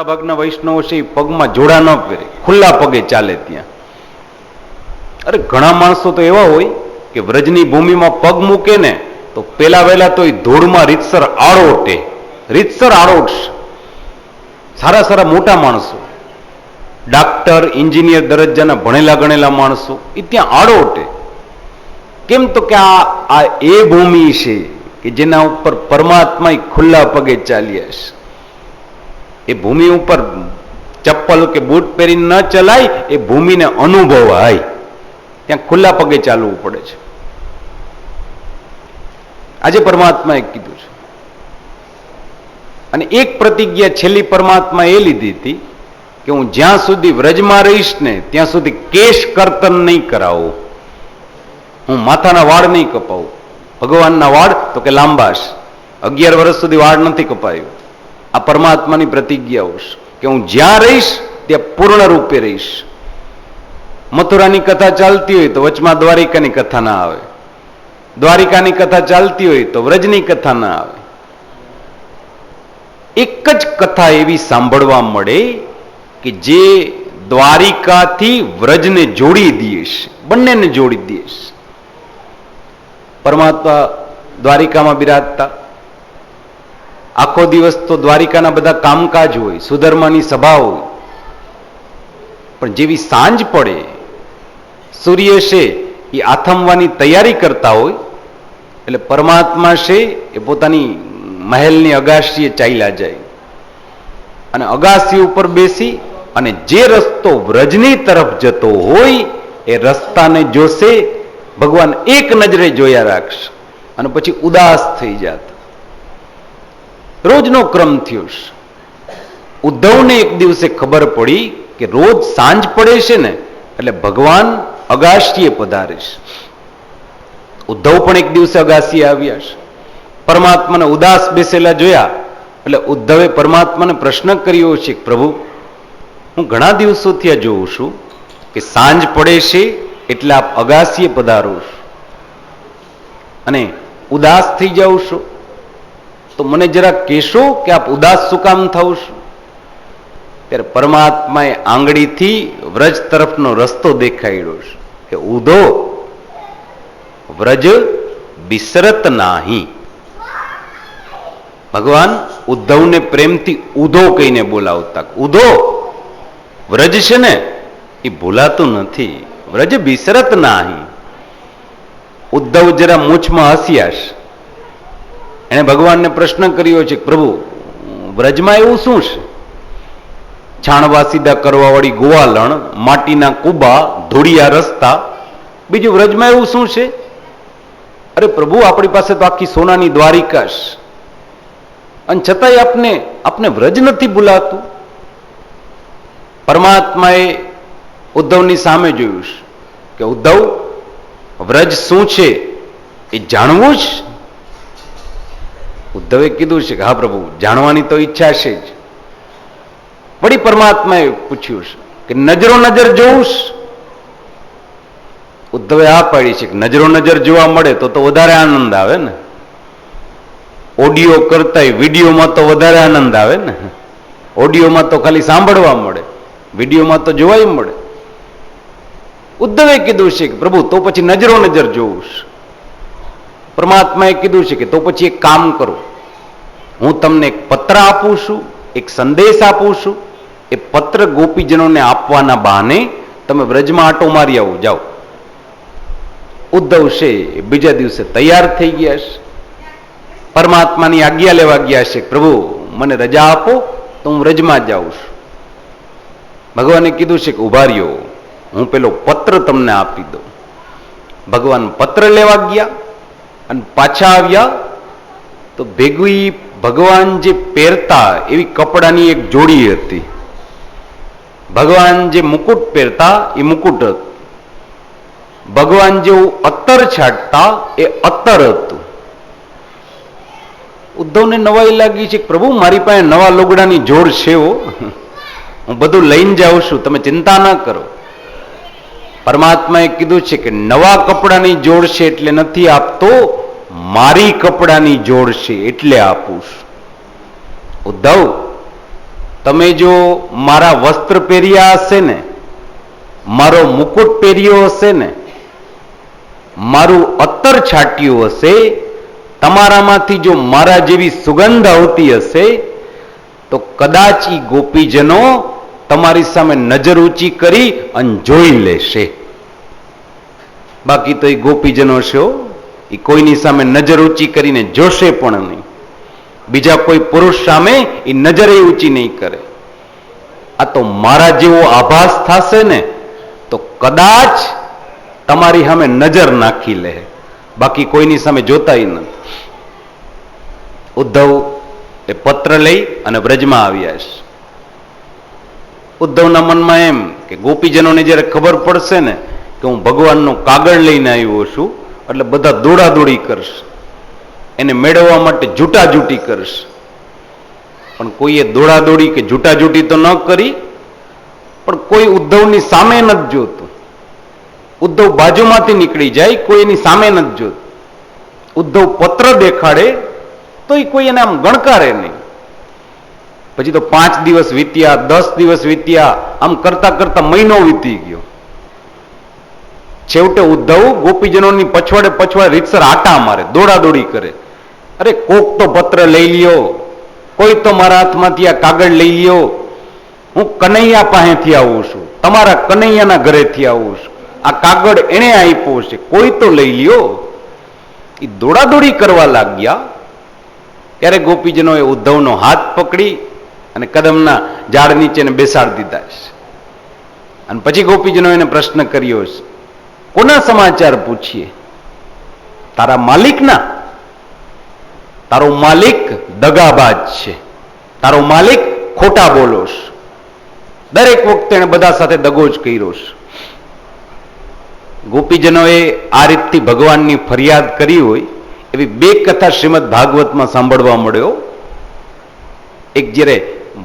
ભાગના વૈષ્ણવો છે એ પગમાં જોડા ન પહેરે, ખુલ્લા પગે ચાલે ત્યાં. અરે ઘણા માણસો તો એવા હોય કે વ્રજની ભૂમિમાં પગ મૂકે ને તો પેલા વહેલા તો એ ધૂળમાં રીતસર આળોટે, રીતસર આળોટશે. સારા સારા મોટા માણસો, ડાક્ટર, એન્જિનિયર દરજ્જાના ભણેલા ગણેલા માણસો એ ત્યાં આળોટે. કેમ તો કે આ એ ભૂમિ છે કે જેના ઉપર પરમાત્મા ખુલ્લા પગે ચાલ્યા છે. એ ભૂમિ ઉપર ચપ્પલ કે બૂટ પહેરીને ન ચલાય, એ ભૂમિને અનુભવાય. ત્યાં ખુલ્લા પગે ચાલવું પડે છે. આજે પરમાત્માએ કીધું છે. અને એક પ્રતિજ્ઞા છેલ્લી પરમાત્મા એ લીધી હતી કે હું જ્યાં સુધી વ્રજમાં રહીશ ને ત્યાં સુધી કેશ કર્તન નહીં કરાવું, હું માથાના વાળ નહીં કપાવું. ભગવાનના વાળ તો કે લાંબા છે, 11 વર્ષ સુધી વાળ નથી કપાયું. આ પરમાત્માની પ્રતિજ્ઞાઓ છે કે હું જ્યાં રહીશ ત્યાં પૂર્ણ રૂપે રહીશ. મથુરાની કથા ચાલતી હોય તો વચમાં દ્વારિકાની કથા ના આવે, દ્વારિકાની કથા ચાલતી હોય તો વ્રજની કથા ના આવે. એક જ કથા એવી સાંભળવા મળે કે જે દ્વારિકાથી વ્રજને જોડી દે છે, બંનેને જોડી દે છે. પરમાત્મા દ્વારિકામાં બિરાજતા, આખો દિવસ તો દ્વારિકાના બધા કામકાજ હોય, સુધર્માની સભા હોય, પણ જેવી સાંજ પડે, સૂર્ય છે એ આથમવાની તૈયારી કરતા હોય, એટલે પરમાત્મા છે એ પોતાની મહેલની અગાશીએ ચાલ્યા જાય અને અગાશી ઉપર બેસી અને જે રસ્તો વ્રજની તરફ જતો હોય એ રસ્તાને જોશે. ભગવાન એક નજરે જોયા રાખશે અને પછી ઉદાસ થઈ જાત. રોજનો ક્રમ થયો છે. ઉદ્ધવને એક દિવસે ખબર પડી કે રોજ સાંજ પડે છે ને એટલે ભગવાન અગાશીએ પધારે છે. ઉદ્ધવ પણ એક દિવસે અગાશીએ આવ્યા છે. પરમાત્માને ઉદાસ બેસેલા જોયા એટલે ઉદ્ધવે પરમાત્માને પ્રશ્ન કર્યો છે, પ્રભુ હું ઘણા દિવસોથી આ જોઉં છું કે સાંજ પડે છે એટલે આપ અગાશીએ પધારો છો અને ઉદાસ થઈ જાવ છો, તો મને જરા કહેશો કે આપ ઉદાસ શું કામ થાવ છો? ત્યારે પરમાત્માએ આંગળીથી વ્રજ તરફનો રસ્તો દેખાડ્યો છે કે ઉધો વ્રજ બિસરત નાહી. ભગવાન ઉદ્ધવને પ્રેમથી ઉધો કહીને બોલાવતા, ઉધો વ્રજ છે ને એ ભૂલાતું નથી, વ્રજ બિસરત નાહી. ઉદ્ધવ જરા મૂછમાં હસ્યા છે. એને ભગવાનને પ્રશ્ન કર્યો છે, પ્રભુ વ્રજમાં એવું શું છે? છાણવા સીધા કરવા વાળી ગોવાલણ, માટીના કુબા, ધૂળિયા રસ્તા, બીજું વ્રજમાં એવું શું છે? અરે પ્રભુ આપણી પાસે તો આખી સોનાની દ્વારિકા છે અને છતાંય આપને વ્રજ નથી ભૂલાતું. પરમાત્માએ ઉદ્ધવની સામે જોયું છે કે ઉદ્ધવ વ્રજ શું છે એ જાણવું જ. ઉદ્ધવે કીધું છે કે હા પ્રભુ જાણવાની તો ઈચ્છા છે જ. વળી પરમાત્માએ પૂછ્યું છે કે નજરો નજર જોવું છે? ઉદ્ધવે આ પાડી છે કે નજરો નજર જોવા મળે તો વધારે આનંદ આવે ને. ઓડિયો કરતા વિડીયોમાં તો વધારે આનંદ આવે ને. ઓડિયોમાં તો ખાલી સાંભળવા મળે, વિડીયોમાં તો જોવાય મળે. ઉદ્ધવે કીધું છે કે પ્રભુ તો પછી નજરો નજર જોવું છે. પરમાત્માએ કીધું છે કે તો પછી એક કામ કરો, હું તમને એક પત્ર આપું છું, એક સંદેશ આપું છું. એ પત્ર ગોપીજનોને આપવાના બહાને તમે વ્રજમાં આટો મારી આવો, જાઓ. ઉદ્ધવ છે બીજા દિવસે તૈયાર થઈ ગયા છે, પરમાત્માની આજ્ઞા લેવા ગયા છે, પ્રભુ મને રજા આપો તો હું વ્રજમાં જાઉં છું. ભગવાને કીધું છે કે ઉભા રહ્યો, હું પેલો પત્ર તમને આપી દઉં. ભગવાન પત્ર લેવા ગયા અને પાછા આવ્યા તો ભેગી ભગવાન જે પહેરતા એવી કપડાની એક જોડી હતી. ભગવાન જે મુકુટ પહેરતા એ મુકુટ હતું. ભગવાન જેવું અત્તર છાંટતા એ અત્તર હતું. ઉદ્ધવને નવાઈ લાગી છે, પ્રભુ મારી પાસે નવા લુગડાની જોડ છે, હું બધું લઈને જાઉં છું, તમે ચિંતા ના કરો. પરમાત્માએ કીધું છે કે નવા કપડાની જોડ છે એટલે નથી આપતો, મારી કપડાની જોડ છે એટલે આપું છું. ઉદ્ધવ તમે જો મારા વસ્ત્ર પહેર્યા હશે ને, મારો મુકુટ પહેર્યો હશે ને, મારું અત્તર છાટ્યું હશે, તમારામાંથી જો મારા જેવી સુગંધ આવતી હશે તો કદાચ ઈ ગોપીજનો તમારી સામે નજર ઊંચી કરી અને જોઈ લેશે. બાકી તો એ ગોપીજનો છો એ કોઈની સામે નજર ઊંચી કરીને જોશે પણ નહીં. બીજા કોઈ પુરુષ સામે એ નજર ઊંચી નહીં કરે. આ તો મારા જેવો આભાસ થશે ને તો કદાચ તમારી સામે નજર નાખી લે, બાકી કોઈની સામે જોતાય નથી. ઉદ્ધવ એ પત્ર લઈ અને વ્રજમાં આવ્યા છે. ઉદ્ધવના મનમાં એમ કે ગોપીજનોને જ્યારે ખબર પડશે ને કે હું ભગવાનનો કાગળ લઈને આવ્યો છું એટલે બધા દોડાદોડી કરશે, એને મેળવવા માટે જૂટાજૂટી કરશે. પણ કોઈએ દોડાદોડી કે જૂટાજૂટી તો ન કરી, પણ કોઈ ઉદ્ધવની સામે નથી જોતું. ઉદ્ધવ બાજુમાંથી નીકળી જાય, કોઈ એની સામે નથી જોતું. ઉદ્ધવ પત્ર દેખાડે તો એ કોઈ એને આમ ગણકારે નહીં. પછી તો 5 દિવસ વીત્યા, 10 દિવસ વીત્યા, આમ કરતા કરતા મહિનો વીતી ગયો. છેવટે ઉદ્ધવ ગોપીજનોની પછવાડે રીતસર આટા મારે, દોડાદોડી કરે. અરે કોક તો પત્ર લઈ લ્યો, કોઈ તો મારા હાથમાંથી આ કાગળ લઈ લ્યો, હું કનૈયા પાસેથી આવું છું, તમારા કનૈયાના ઘરેથી આવું છું, આ કાગળ એને આપ્યો છે, કોઈ તો લઈ લ્યો. એ દોડાદોડી કરવા લાગ્યા ત્યારે ગોપીજનોએ ઉદ્ધવનો હાથ પકડી અને કદમના ઝાડ નીચે બેસાડી દીધા છે. અને પછી ગોપીજનો એને પ્રશ્ન કર્યો છે, કોના સમાચાર પૂછીએ? તારા માલિકના? તારો માલિક દગાબાજ છે, તારો માલિક ખોટા બોલો છે. દરેક વખતે એને બધા સાથે દગો જ કર્યો છે. ગોપીજનોએ આ રીતથી ભગવાનની ફરિયાદ કરી હોય એવી 2 કથા શ્રીમદ ભાગવતમાં સાંભળવા મળ્યો. એક જ્યારે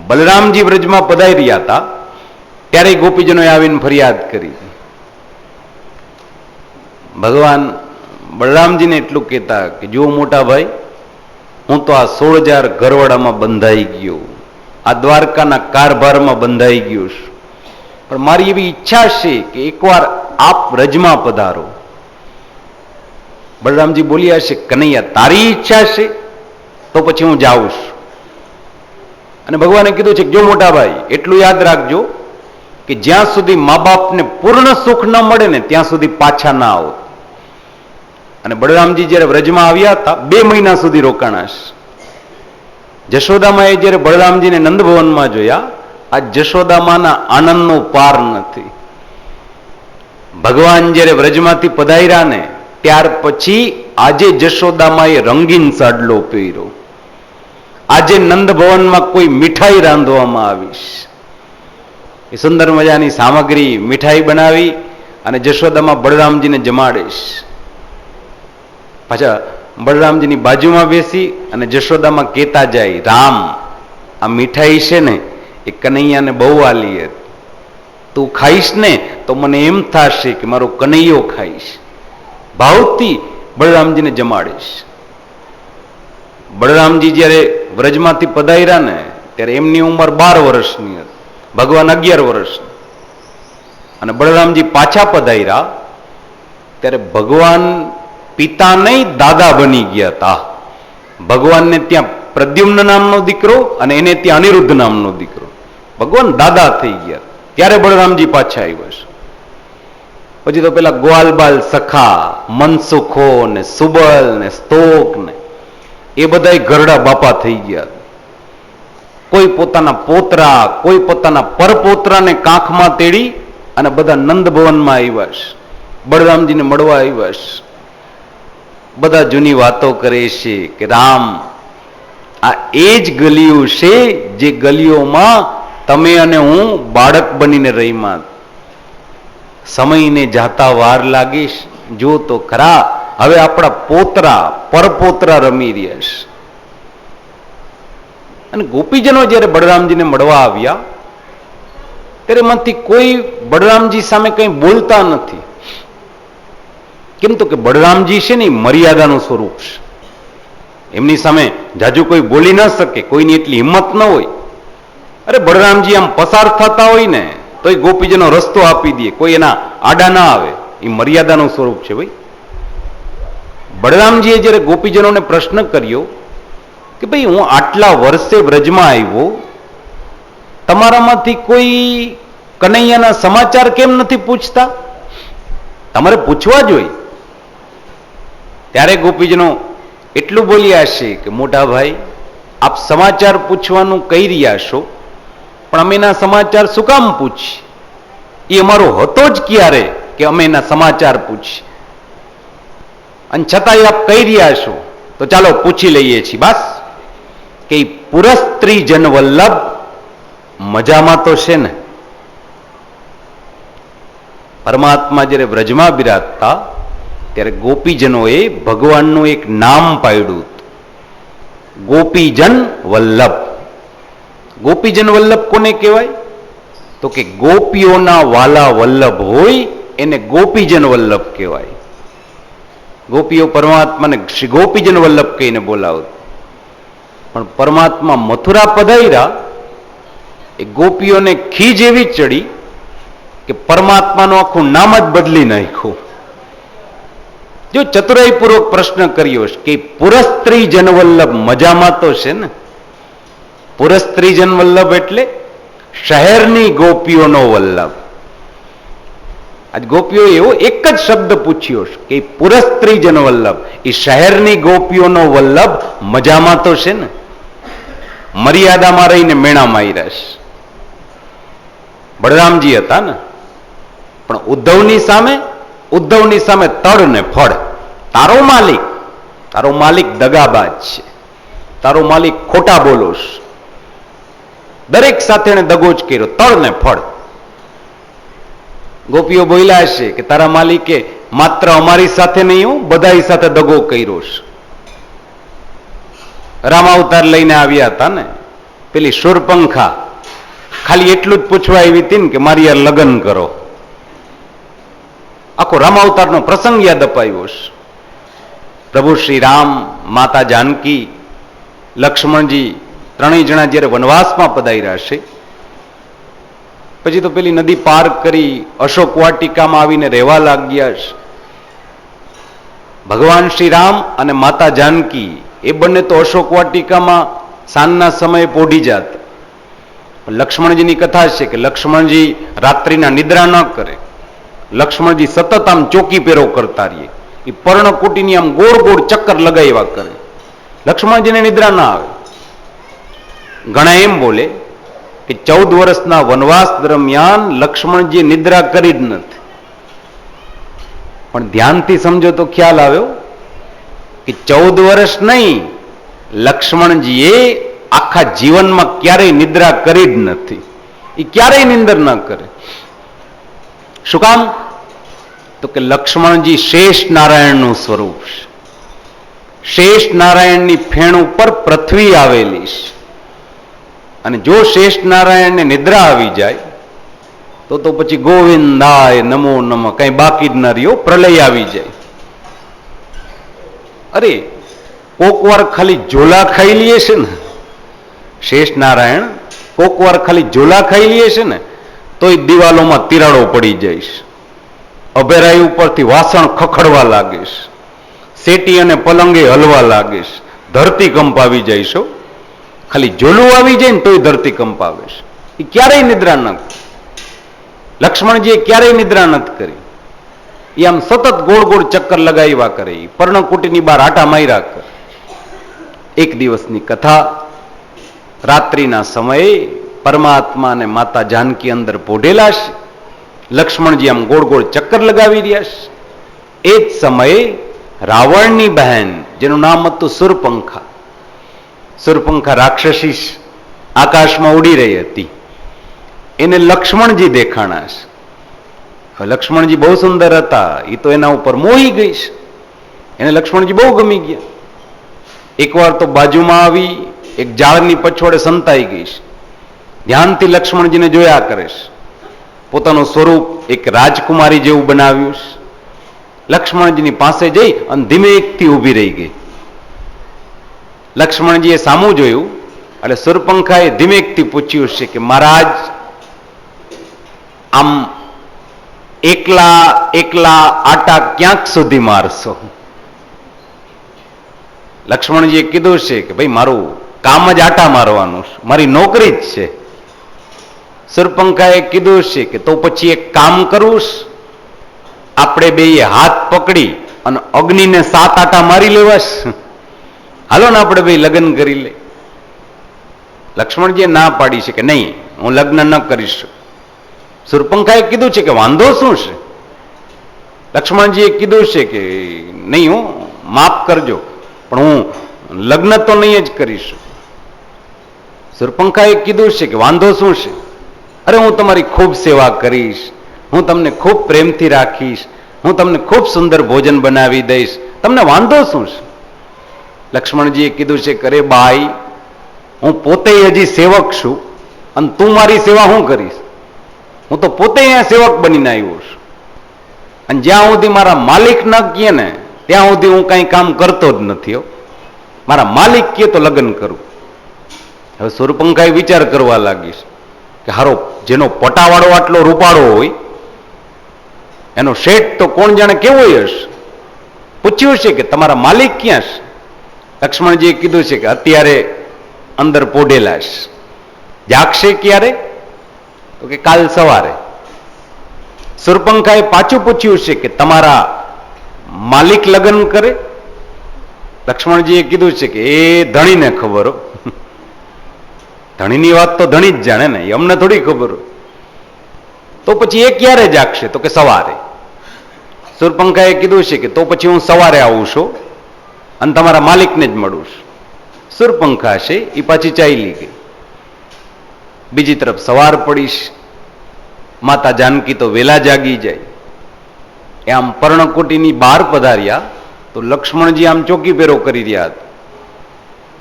બલરામજી વ્રજમાં પધાર્યા હતા ત્યારે ગોપીજનોએ આવીને ફરિયાદ કરી. ભગવાન બલરામજીને એટલું કહેતા કે જો મોટા ભાઈ, હું તો આ 16,000 ઘરવાડામાં બંધાઈ ગયો, આ દ્વારકાના કારભારમાં બંધાઈ ગયો છું, પણ મારી એવી ઈચ્છા છે કે એકવાર આપ વ્રજમાં પધારો. બલરામજી બોલ્યા છે, કનૈયા તારી ઈચ્છા છે તો પછી હું જાઉં છું. અને ભગવાને કીધું છે કે જો મોટા ભાઈ, એટલું યાદ રાખજો કે જ્યાં સુધી મા બાપને પૂર્ણ સુખ ન મળે ને ત્યાં સુધી પાછા ના આવો. અને બલરામજી જ્યારે વ્રજમાં આવ્યા હતા 2 મહિના સુધી રોકાણા છે. જશોદામાએ જ્યારે બલરામજીને નંદભવનમાં જોયા, આ જશોદામાના આનંદનો પાર નથી. ભગવાન જ્યારે વ્રજમાંથી પધાર્યા ને ત્યાર પછી આજે જશોદામાએ રંગીન સાડલો પહેર્યો. આજે નંદભવનમાં કોઈ મીઠાઈ રાંધવામાં આવી છે. એ સુંદર મજાની સામગ્રી મીઠાઈ બનાવી અને જશોદામાં બળરામજીને જમાડે છે. પાછા બળરામજીની બાજુમાં બેસી અને જશોદામાં કહેતા જાય, રામ, આ મીઠાઈ છે ને એ કનૈયાને બહુ આલી હતી, તું ખાઈશ ને તો મને એમ થશે કે મારો કનૈયો ખાઈશ. ભાવથી બળરામજીને જમાડીશ. બળરામજી જ્યારે વ્રજમાંથી પધાર્યા ને ત્યારે એમની ઉંમર 12 વર્ષની હતી, ભગવાન 11 વર્ષની. અને બળરામજી પાછા પધાર્યા ત્યારે ભગવાન પિતા નહીં દાદા બની ગયા હતા. ભગવાનને ત્યાં પ્રદ્યુમ્ન નામનો દીકરો અને એને ત્યાં અનિરુદ્ધ નામનો દીકરો, ભગવાન દાદા થઈ ગયા. ત્યારે બળરામજી પાછા આવ્યા છે. પછી તો પેલા ગ્વાલબાલ સખા, મનસુખો ને સુબલ ને સ્તોક ને એ બધા ઘરડા બાપા થઈ ગયા. કોઈ પોતાના પોતરા, કોઈ પોતાના પરપોતરાને કાંખમાં તેડી અને બધા નંદભવનમાં આવ્યા છે, બળરામજીને મળવા આવ્યા છે. બધા જૂની વાતો કરે છે કે રામ, આ એ જ ગલીઓ છે જે ગલીઓમાં તમે અને હું બાળક બનીને રહીમાં. સમયને જાતા વાર લાગીશ, જો તો ખરા હવે આપણા પોતરા પરપોતરા રમી રહ્યા છે. અને ગોપીજનો જ્યારે બળરામજીને મળવા આવ્યા ત્યારે એમાંથી કોઈ બળરામજી સામે કંઈ બોલતા નથી. કેમ તો કે બળરામજી છે ને મર્યાદાનું સ્વરૂપ છે. એમની સામે જાજુ કોઈ બોલી ન શકે, કોઈની એટલી હિંમત ન હોય. અરે બળરામજી આમ પસાર થતા હોય ને તો એ ગોપીજનો રસ્તો આપી દે, કોઈ એના આડા ના આવે. એ મર્યાદાનું સ્વરૂપ છે ભાઈ. બળરામજીએ જ્યારે ગોપીજનોને પ્રશ્ન કર્યો કે ભાઈ હું આટલા વર્ષે વ્રજમાં આવ્યો, તમારામાંથી કોઈ કનૈયાના સમાચાર કેમ નથી પૂછતા? તમારે પૂછવા જોઈએ. ત્યારે ગોપીજનો એટલું બોલ્યા છે કે મોટા ભાઈ, આપ સમાચાર પૂછવાનું કહી રહ્યા છો, પણ અમે એના સમાચાર શું કામ પૂછીએ? એ અમારો હતો જ ક્યારે કે અમે એના સમાચાર પૂછીએ? અને છતાંય આપ કહી રહ્યા છો તો ચાલો પૂછી લઈએ છીએ. બસ કે પુરસ્ત્રી જન વલ્લભ મજામાં તો છે ને? પરમાત્મા જ્યારે વ્રજમાં બિરાજતા ત્યારે ગોપીજનોએ ભગવાનનું એક નામ પાડ્યું, ગોપીજન વલ્લભ. ગોપીજન વલ્લભ કોને કહેવાય? તો કે ગોપીઓના વાલા વલ્લભ હોય એને ગોપીજન વલ્લભ કહેવાય. ગોપીઓ પરમાત્માને શ્રી ગોપીજન વલ્લભ કહીને બોલાવત. પણ પરમાત્મા મથુરા પધાર્યા, એ ગોપીઓને ખીજ એવી ચડી કે પરમાત્માનું આખું નામ જ બદલી નાખ્યું. જો ચતુરાઈપૂર્વક પ્રશ્ન કર્યો કે પુરસ્ત્રી જનવલ્લભ મજામાં તો છે ને? પુરસ્ત્રી જનવલ્લભ એટલે શહેરની ગોપીઓનો વલ્લભ. આજ ગોપીઓ એવો એક જ શબ્દ પૂછ્યો કે પુરસ્ત્રી જનવલ્લભ, એ શહેરની ગોપીઓનો વલ્લભ મજામાં તો છે ને? મર્યાદામાં રહીને મેણા માર્યા છે. બળરામજી હતા ને, પણ ઉદ્ધવની સામે તડ ને ફળ. તારો માલિક દગાબાજ છે, તારો માલિક ખોટા બોલો છે, દરેક સાથે એને દગો જ કર્યો, તડ ને ફળ. ગોપીઓ બોલ્યા છે કે તારા માલિકે માત્ર અમારી સાથે નહીં, હું બધાઈ સાથે દગો કર્યો છે. રામાવતાર લઈને આવ્યા હતા ને, પેલી શૂરપંખા ખાલી એટલું જ પૂછવા આવી હતી ને કે મારી યાર લગ્ન કરો. આખો રામાવતારનો પ્રસંગ યાદ અપાયો છે. પ્રભુ શ્રી રામ, માતા જાનકી, લક્ષ્મણજી ત્રણેય જણા જ્યારે વનવાસમાં પધાર્યા છે, પછી તો પેલી નદી પાર કરી અશોક વાટિકામાં આવીને રહેવા લાગ્યા છે. ભગવાન શ્રી રામ અને માતા જાનકી એ બંને તો અશોક વાટિકામાં સાંજના સમયે પોઢી જાત. લક્ષ્મણજીની કથા છે કે લક્ષ્મણજી રાત્રિના નિદ્રા ન કરે, લક્ષ્મણજી સતત આમ ચોકી પેરો કરતા રહીએ, એ પર્ણકુટીની આમ ગોળ ગોળ ચક્કર લગાવ્યા કરે, લક્ષ્મણજીને નિદ્રા ના આવે. ઘણા એમ બોલે કે 14 વર્ષના વનવાસ દરમિયાન લક્ષ્મણજી નિદ્રા કરી જ નથી. પણ ધ્યાનથી સમજો તો ખ્યાલ આવ્યો કે 14 વર્ષ નહીં, લક્ષ્મણજીએ આખા જીવનમાં ક્યારેય નિદ્રા કરી જ નથી. એ ક્યારેય નિંદર ન કરે. શું કામ? તો કે લક્ષ્મણજી શેષ નારાયણનું સ્વરૂપ છે. શેષ નારાયણની ફેણ ઉપર પૃથ્વી આવેલી છે, અને જો શેષ નારાયણને નિદ્રા આવી જાય તો પછી ગોવિંદાય નમો નમઃ કઈ બાકી જ ન રહ્યો, પ્રલય આવી જાય. અરે કોક વાર ખાલી ઝોલા ખાઈ લઈએ છે ને શેષ નારાયણ, કોક વાર ખાલી ઝોલા ખાઈ લઈએ છે ને તોય દિવાલોમાં તિરાડો પડી જાય છે, અભેરાઈ ઉપરથી વાસણ ખખડવા લાગે છે, સેટી અને પલંગે હલવા લાગે છે, ધરતીકંપ આવી જાય છે. ખાલી ઝોલું આવી જાય ને તોય ધરતીકંપ આવે છે. એ ક્યારેય નિદ્રા ન કરે. લક્ષ્મણજીએ ક્યારેય નિદ્રા નથી કરી. એ આમ સતત ગોળ ગોળ ચક્કર લગાવ્યા કરે, પર્ણકુટીની બહાર આટા માર્યા કરે. એક દિવસની કથા, રાત્રિના સમયે પરમાત્મા અને માતા જાનકી અંદર પોઢેલા છે, લક્ષ્મણજી આમ ગોળ ગોળ ચક્કર લગાવી રહ્યા છે. એ જ સમયે રાવણની બહેન, જેનું નામ હતું શૂરપંખા, શૂરપંખા રાક્ષસી આકાશમાં ઉડી રહી હતી, એને લક્ષ્મણજી દેખાણા છે. લક્ષ્મણજી બહુ સુંદર હતા, એ તો એના ઉપર મોહી ગઈ છે, એને લક્ષ્મણજી બહુ ગમી ગયા. એકવાર તો બાજુમાં આવી એક ઝાડની પછોડે સંતાઈ ગઈ છે, ધ્યાનથી લક્ષ્મણજીને જોયા કરે છે, પોતાનું સ્વરૂપ એક રાજકુમારી જેવું બનાવ્યું છે. લક્ષ્મણજીની પાસે જઈ અને ધીમે એકથી ઊભી રહી ગઈ. લક્ષ્મણજીએ સામું જોયું એટલે સુરપંખાએ ધીમેકથી પૂછ્યું છે કે મહારાજ, આમ એકલા એકલા આટા ક્યાંક સુધી મારશો? લક્ષ્મણજીએ કીધું છે કે ભાઈ મારું કામ જ આટા મારવાનું છે, મારી નોકરી જ છે. સુરપંખાએ કીધું છે કે તો પછી એક કામ કરવું, આપણે બે હાથ પકડી અને અગ્નિને 7 આટા મારી લેવાશ. હાલો ને આપણે બે લગ્ન કરી લે. લક્ષ્મણજીએ ના પાડી છે કે નહીં, હું લગ્ન ન કરીશ. સુરપંખાએ કીધું છે કે વાંધો શું છે? લક્ષ્મણજીએ કીધું છે કે નહીં, હું માફ કરજો પણ હું લગ્ન તો નહીં જ કરીશ. સુરપંખાએ કીધું છે કે વાંધો શું છે? અરે હું તમારી ખૂબ સેવા કરીશ, હું તમને ખૂબ પ્રેમથી રાખીશ, હું તમને ખૂબ સુંદર ભોજન બનાવી દઈશ, તમને વાંધો શું છે? લક્ષ્મણજીએ કીધું છે કે અરે બાઈ, હું પોતે હજી સેવક છું અને તું મારી સેવા હું કરીશ? હું તો પોતે અહીંયા સેવક બનીને આવ્યો છું અને જ્યાં સુધી મારા માલિક ન કહે ને ત્યાં સુધી હું કાંઈ કામ કરતો જ નથી. મારા માલિક કહે તો લગ્ન કરું. હવે સુરપંખાએ વિચાર કરવા લાગીશ કે હારો, જેનો પટાવાળો આટલો રૂપાળો હોય એનો શેઠ તો કોણ જાણે કેવો હશે. પૂછ્યું છે કે તમારા માલિક ક્યાં છે? લક્ષ્મણજીએ કીધું છે કે અત્યારે અંદર પોઢેલા છે. જાગશે ક્યારે? તો કે કાલ સવારે. સુરપંખાએ પાછું પૂછ્યું છે કે તમારા માલિક લગ્ન કરે? લક્ષ્મણજીએ કીધું છે કે એ ધણીને ખબર હો. ધણીની વાત તો ધણી જ જાણે ને, અમને થોડી ખબર હોય. તો પછી એ ક્યારે જાગશે? તો કે સવારે. સુરપંખાએ કીધું છે કે તો પછી હું સવારે આવું છું અને તમારા માલિકને જ મળું છું. સુરપંખા છે એ પાછી ચાલી ગઈ. બીજી તરફ સવાર પડીશ, માતા જાનકી તો વેલા જાગી જાય. એ આમ પર્ણકુટીની બહાર પધાર્યા તો લક્ષ્મણજી આમ ચોકી પહેરો કરી રહ્યા હતા.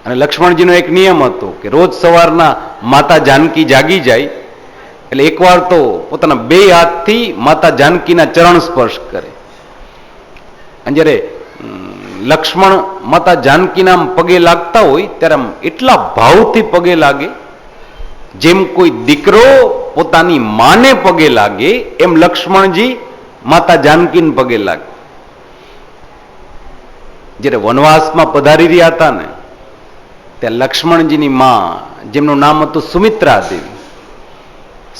અને લક્ષ્મણજીનો એક નિયમ હતો કે રોજ સવારના માતા જાનકી જાગી જાય એટલે એકવાર તો પોતાના 2 હાથથી માતા જાનકીના ચરણ સ્પર્શ કરે. અને જ્યારે લક્ષ્મણ માતા જાનકીના પગે લાગતા હોય ત્યારે આમ એટલા ભાવથી પગે લાગે જેમ કોઈ દીકરો પોતાની માને પગે લાગે એમ લક્ષ્મણજી માતા જાનકીને પગે લાગે. જ્યારે વનવાસમાં પધારી રહ્યા હતા ને ત્યાં લક્ષ્મણજીની માં, જેમનું નામ હતું સુમિત્રા દેવી,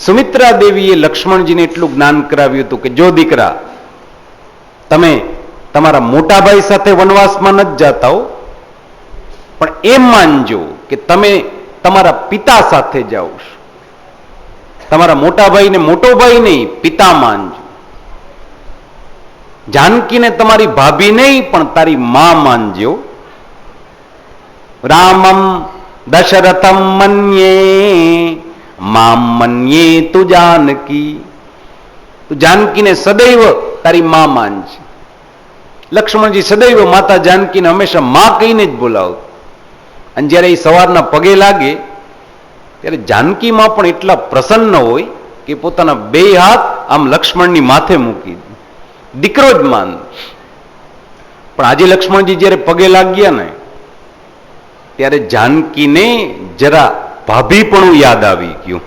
સુમિત્રા દેવીએ લક્ષ્મણજીને એટલું જ્ઞાન કરાવ્યું હતું કે જો દીકરા, તમે તમારા મોટા ભાઈ સાથે વનવાસમાં નથી જતા હો, પણ એમ માનજો કે તમે તમારા પિતા સાથે જાઓ છો. તમારા મોટા ભાઈને મોટો ભાઈ નહીં, પિતા માનજો. જાનકીને તમારી ભાભી નહીં પણ તારી માં માનજો. રામમ દશરથમ મન્યે મામ મન્યે તુ જાનકી. તું જાનકીને સદૈવ તારી માં માનજે. લક્ષ્મણજી સદૈવ માતા જાનકીને હંમેશા માં કહીને જ બોલાવતો. અને જ્યારે એ સવારના પગે લાગે ત્યારે જાનકી માં પણ એટલા પ્રસન્ન હોય કે પોતાના 2 હાથ આમ લક્ષ્મણની માથે મૂકી દે. દીકરો જ માન. પણ આજે લક્ષ્મણજી જ્યારે પગે લાગ્યા ને ત્યારે જાનકીને જરા ભાભીપણું યાદ આવી ગયું.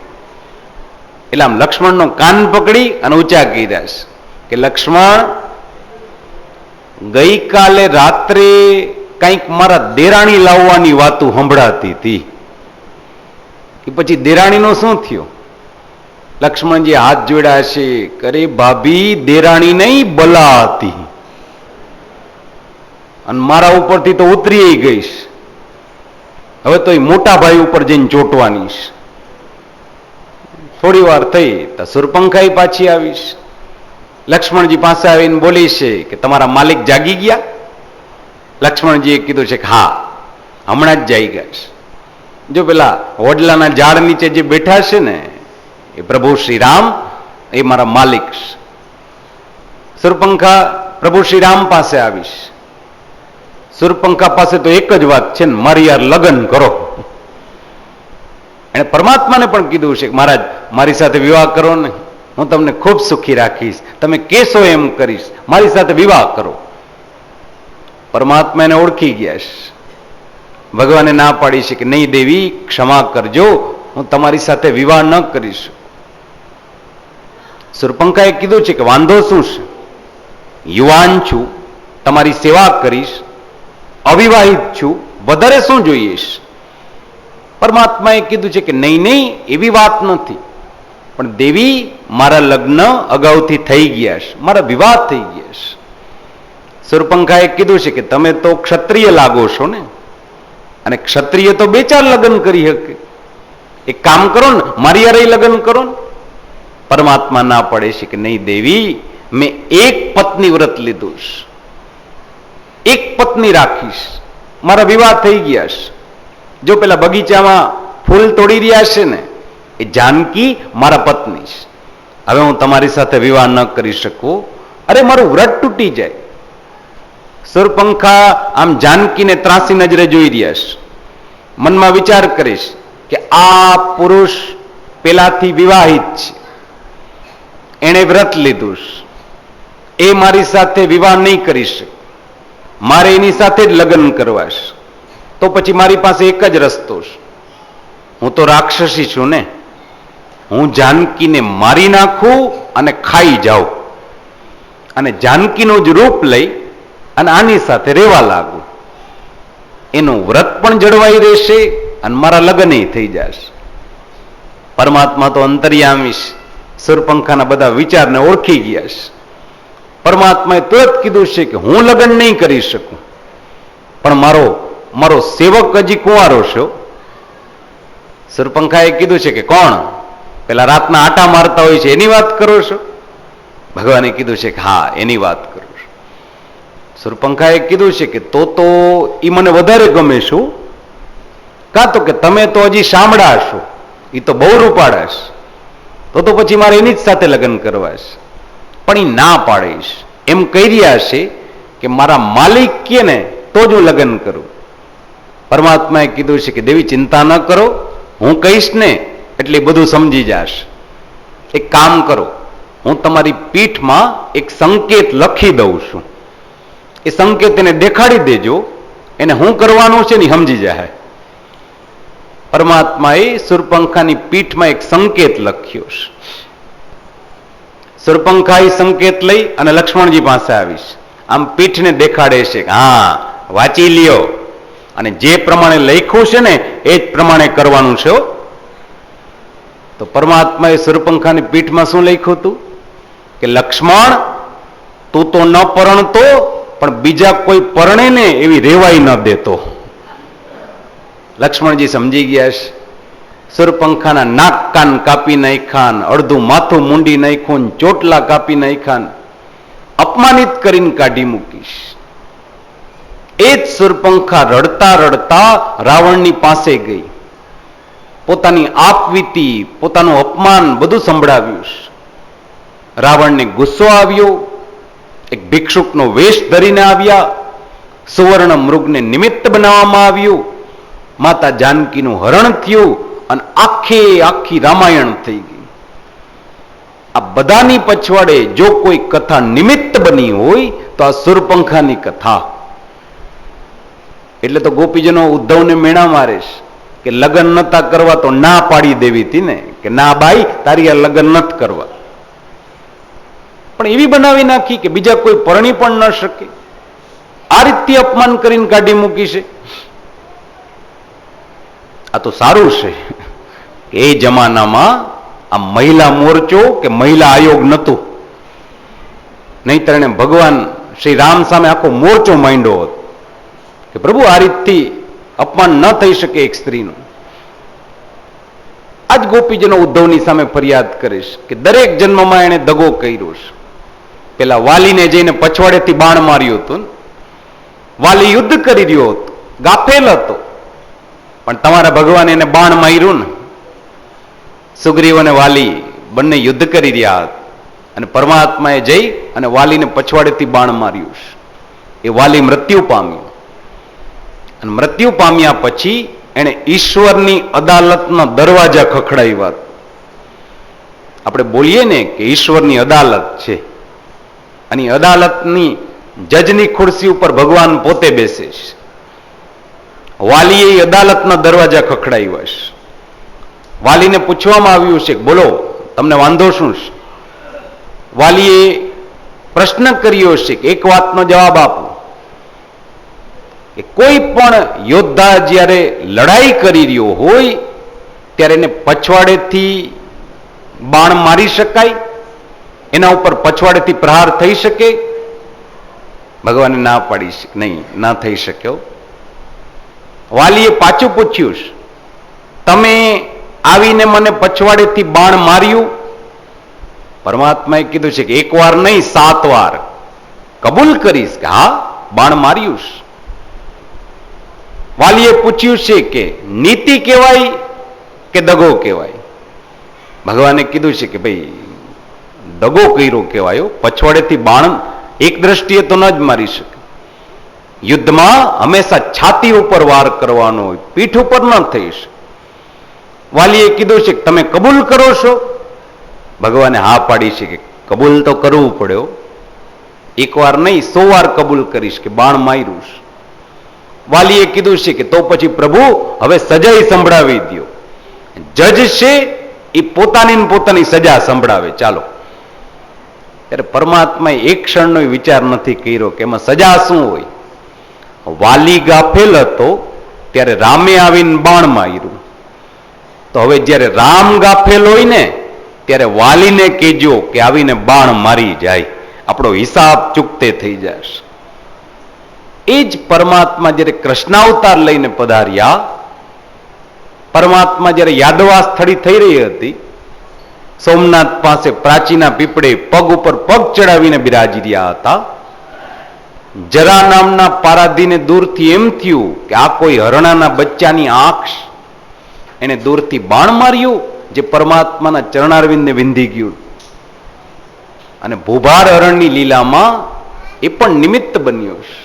એટલે આમ લક્ષ્મણનો કાન પકડી અને ઊંચા કર્યા છે કે લક્ષ્મણ, ગઈકાલે રાત્રે કંઈક મારા દેરાણી લાવવાની વાતો સંભળાતી હતી, કે પછી દેરાણીનો શું થયો? લક્ષ્મણજી હાથ જોડ્યા છે, કરે ભાભી દેરાણી નહીં બલા હતી અને મારા ઉપરથી તો ઉતરી ગઈશ. હવે તો એ મોટા ભાઈ ઉપર જઈને ચોંટવાની છે. થોડી વાર થઈ તો સુરપંખાઈ પાછી આવીશ. લક્ષ્મણજી પાસે આવીને બોલી છે કે તમારા માલિક જાગી ગયા? લક્ષ્મણજીએ કીધું છે કે હા, હમણાં જ જાગી ગયા છે. જો પેલા વડલાના ઝાડ નીચે જે બેઠા છે ને એ પ્રભુ શ્રી રામ, એ મારા માલિક છે. સુરપંખા પ્રભુ શ્રી રામ પાસે આવીશ. સુરપંખા પાસે તો એક જ વાત છે ને, મારી યાર લગ્ન કરો. એને પરમાત્માને પણ કીધું છે કે મહારાજ મારી સાથે વિવાહ કરો ને, હું તમને ખૂબ સુખી રાખીશ, તમે કેશો એમ કરીશ, મારી સાથે વિવાહ કરો. પરમાત્મા એને ઓળખી ગયા છે. ભગવાને ના પાડી છે કે નહીં દેવી, ક્ષમા કરજો, હું તમારી સાથે વિવાહ ન કરીશ. શૂર્પણખાએ કીધું છે કે વાંધો શું છે, યુવાન છું, તમારી સેવા કરીશ, અવિવાહિત છું, વધારે શું જોઈએ છે? પરમાત્માએ કીધું છે કે નહીં નહીં, એવી વાત નથી, પણ દેવી મારા લગ્ન અગાઉથી થઈ ગયા છે, મારા વિવાહ થઈ ગયા છે. શૂર્પણખાએ કીધું છે કે તમે તો ક્ષત્રિય લાગો છો ને, અને ક્ષત્રિય તો 2-4 લગ્ન કરી શકે, એક કામ કરો ને, મારી યારે લગ્ન કરો ને. પરમાત્મા ના પડે છે કે નહીં દેવી, મેં એક પત્ની વ્રત લીધું છે, એક પત્ની રાખીશ, મારા વિવાહ થઈ ગયા છે. જો પેલા બગીચામાં ફૂલ તોડી રહ્યા છે ને, એ જાનકી મારા પત્ની છે, હવે હું તમારી સાથે વિવાહ ન કરી શકું. અરે મારું વ્રત તૂટી જાય. શૂર્પણખા આમ જાનકીને ત્રાસી નજરે જોઈ રહ્યા છે, મનમાં વિચાર કરીશ કે આ પુરુષ પેલાથી વિવાહિત છે, એણે વ્રત લીધું છે, એ મારી સાથે વિવાહ નહીં કરી શકે, મારે એની સાથે જ લગ્ન કરવા છે. તો પછી મારી પાસે એક જ રસ્તો છે, હું તો રાક્ષસી છું ને, હું જાનકીને મારી નાખું અને ખાઈ જાઉં, અને જાનકીનું જ રૂપ લઈ અને આની સાથે રહેવા લાગુ. એનું વ્રત પણ જળવાઈ રહેશે અને મારા લગ્ન થઈ જશે. પરમાત્મા તો અંતર્યામી છે, શૂર્પણખાના બધા વિચારને ઓળખી ગયા છે. પરમાત્માએ તુરંત કીધું છે કે હું લગ્ન નહીં કરી શકું, પણ મારો સેવક હજી કુંવારો છે. શૂર્પણખાએ કીધું છે કે કોણ? પેલા રાતના આટા મારતા હોય છે એની વાત કરો છો? ભગવાને કીધું છે કે હા, એની વાત કરું છું. શૂર્પણખાએ કીધું છે કે તો ઈ મને વધારે ગમે છું, કાં તો કે તમે તો હજી શામળા છો, એ તો બહુ રૂપાળા છે, તો પછી મારે એની જ સાથે લગ્ન કરવા છે. પણ એ ના પાડીશ એમ કહી રહ્યા છે કે મારા માલિક કે ને તો જ હું લગ્ન કરું. પરમાત્માએ કીધું છે કે દેવી ચિંતા ન કરો, હું કહીશ ને એટલે બધું સમજી જશે. એક કામ કરો, હું તમારી પીઠમાં એક સંકેત લખી દઉં છું, એ સંકેત એને દેખાડી દેજો, એને હું કરવાનું છે ને સમજી જાય. પરમાત્માએ શૂર્પણખાની પીઠમાં એક સંકેત લખ્યો છે. શૂર્પણખા એ સંકેત લઈ અને લક્ષ્મણજી પાસે આવીશ, આમ પીઠને દેખાડે છે કે હા વાંચી લ્યો, અને જે પ્રમાણે લખ્યું છે ને એ જ પ્રમાણે કરવાનું છે. તો પરમાત્માએ શૂર્પણખાની પીઠમાં શું લખ્યું હતું કે લક્ષ્મણ, તું તો ન પરણતો, પણ બીજા કોઈ પરણે ને એવી રેવાઈ ન દેતો. લક્ષ્મણજી સમજી ગયા છે. શૂર્પણખાના નાક કાન કાપી નાખ્યા, અડધું માથું મૂંડી નાખ્યું, ચોટલા કાપી નાખ્યા, અપમાનિત કરીને કાઢી મૂકીશ. એ જ શૂર્પણખા રડતા રડતા રાવણની પાસે ગઈ, પોતાની આપવીતી, પોતાનું અપમાન બધું સંભળાવ્યું. રાવણને ગુસ્સો આવ્યો, એક ભિક્ષુકનો વેશ ધરીને આવ્યા, સુવર્ણ મૃગને નિમિત્ત બનાવવામાં આવ્યું, માતા જાનકીનું હરણ થયું, અને આખી રામાયણ થઈ ગઈ. આ બધાની પછવાડે જો કોઈ કથા નિમિત્ત બની હોય તો આ શૂર્પણખાની કથા. એટલે તો ગોપીજનો ઉદ્ધવને મેણા મારે છે કે લગ્ન નતા કરવા તો ના પાડી દેવી હતી ને, કે ના બાઈ તારી આ લગ્ન નથી કરવા. પણ એવી બનાવી નાખી કે બીજા કોઈ પરણી પણ ન શકે. આ રીતે અપમાન કરીને કાઢી મૂકી છે. આ તો સારું છે કે એ જમાનામાં આ મહિલા મોરચો કે મહિલા આયોગ નહોતું, નહીતર એને ભગવાન શ્રી રામ સામે આખો મોરચો માંડ્યો હતો કે પ્રભુ આ રીતથી અપમાન ન થઈ શકે એક સ્ત્રીનું. આજ ગોપીજનો ઉદ્ધવની સામે ફરિયાદ કરીશ કે દરેક જન્મમાં એને દગો કર્યો છે. પેલા વાલીને જઈને પછવાડેથી બાણ માર્યું હતું, વાલી યુદ્ધ કરી રહ્યો હતો, ગાફેલ હતો, પણ તમારા ભગવાન એને બાણ માર્યું ને. સુગ્રીવ અને વાલી બંને યુદ્ધ કરી રહ્યા હતા, અને પરમાત્માએ જઈ અને વાલીને પછવાડેથી બાણ માર્યું છે. એ વાલી મૃત્યુ પામ્યો, અને મૃત્યુ પામ્યા પછી એને ઈશ્વરની અદાલતના દરવાજા ખખડાવ્યા. આપણે બોલીએ ને કે ઈશ્વરની અદાલત છે, અને અદાલતની જજની ખુરશી ઉપર ભગવાન પોતે બેસે છે. વાલીએ અદાલતના દરવાજા ખખડાવ્યા છે. વાલીને પૂછવામાં આવ્યું છે, બોલો તમને વાંધો શું છે? વાલીએ પ્રશ્ન કર્યો છે કે એક વાતનો જવાબ આપો કે કોઈ પણ યોદ્ધા જ્યારે લડાઈ કરી રહ્યો હોય ત્યારે એને પછવાડેથી બાણ મારી શકાય? એના ઉપર પછવાડેથી પ્રહાર થઈ શકે? ભગવાને ના પાડી છે, નહીં, ના થઈ શક્યો. વાલીએ પાછું પૂછ્યું છે, તમે આવીને મને પછવાડેથી બાણ માર્યું? પરમાત્માએ કીધું છે કે એક વાર નહીં 7 વાર કબૂલ કરીશ કે હા બાણ માર્યું છે. વાલીએ પૂછ્યું છે કે નીતિ કહેવાય કે દગો કહેવાય? ભગવાને કીધું છે કે ભાઈ દગો કર્યો કહેવાયો, પછવાડેથી બાણ એક દ્રષ્ટિએ તો ન જ મારી શકે. યુદ્ધમાં હંમેશા છાતી ઉપર વાર કરવાનો હોય, પીઠ ઉપર ન થઈ શકે. વાલીએ કીધું છે કે તમે કબૂલ કરો છો? ભગવાને હા પાડી છે કે કબૂલ તો કરવું પડ્યો, એક વાર નહીં 100 વાર કબૂલ કરીશ કે બાણ માર્યું છે. વાલીએ કીધું છે કે તો પછી પ્રભુ હવે સજાઈ સંભળાવી દો. જજ છે એ પોતાની સજા સંભળાવે, ચાલો. ત્યારે પરમાત્માએ એક ક્ષણનો વિચાર નથી કર્યો કે એમાં સજા શું હોય. વાલી ગાફેલ હતો ત્યારે રામે આવીને બાણ માર્યું, તો હવે જ્યારે રામ ગાફેલ હોય ને ત્યારે વાલીને કહેજો કે આવીને બાણ મારી જાય, આપણો હિસાબ ચૂકતે થઈ જશે. એ જ પરમાત્મા જ્યારે કૃષ્ણાવતાર લઈને પધાર્યા, પરમાત્મા જ્યારે યાદવા સ્થળી થઈ રહી હતી, સોમનાથ પાસે પ્રાચીના પીપળે પગ ઉપર પગ ચડાવીને બિરાજી રહ્યા હતા. જરા નામના પારાધીને દૂરથી એમ થયું કે આ કોઈ હરણાના બચ્ચાની આંખ, એને દૂરથી બાણ માર્યું જે પરમાત્માના ચરણારવિંદને વિંધી ગયું. અને ભૂભાર હરણની લીલામાં એ પણ નિમિત્ત બન્યો છે.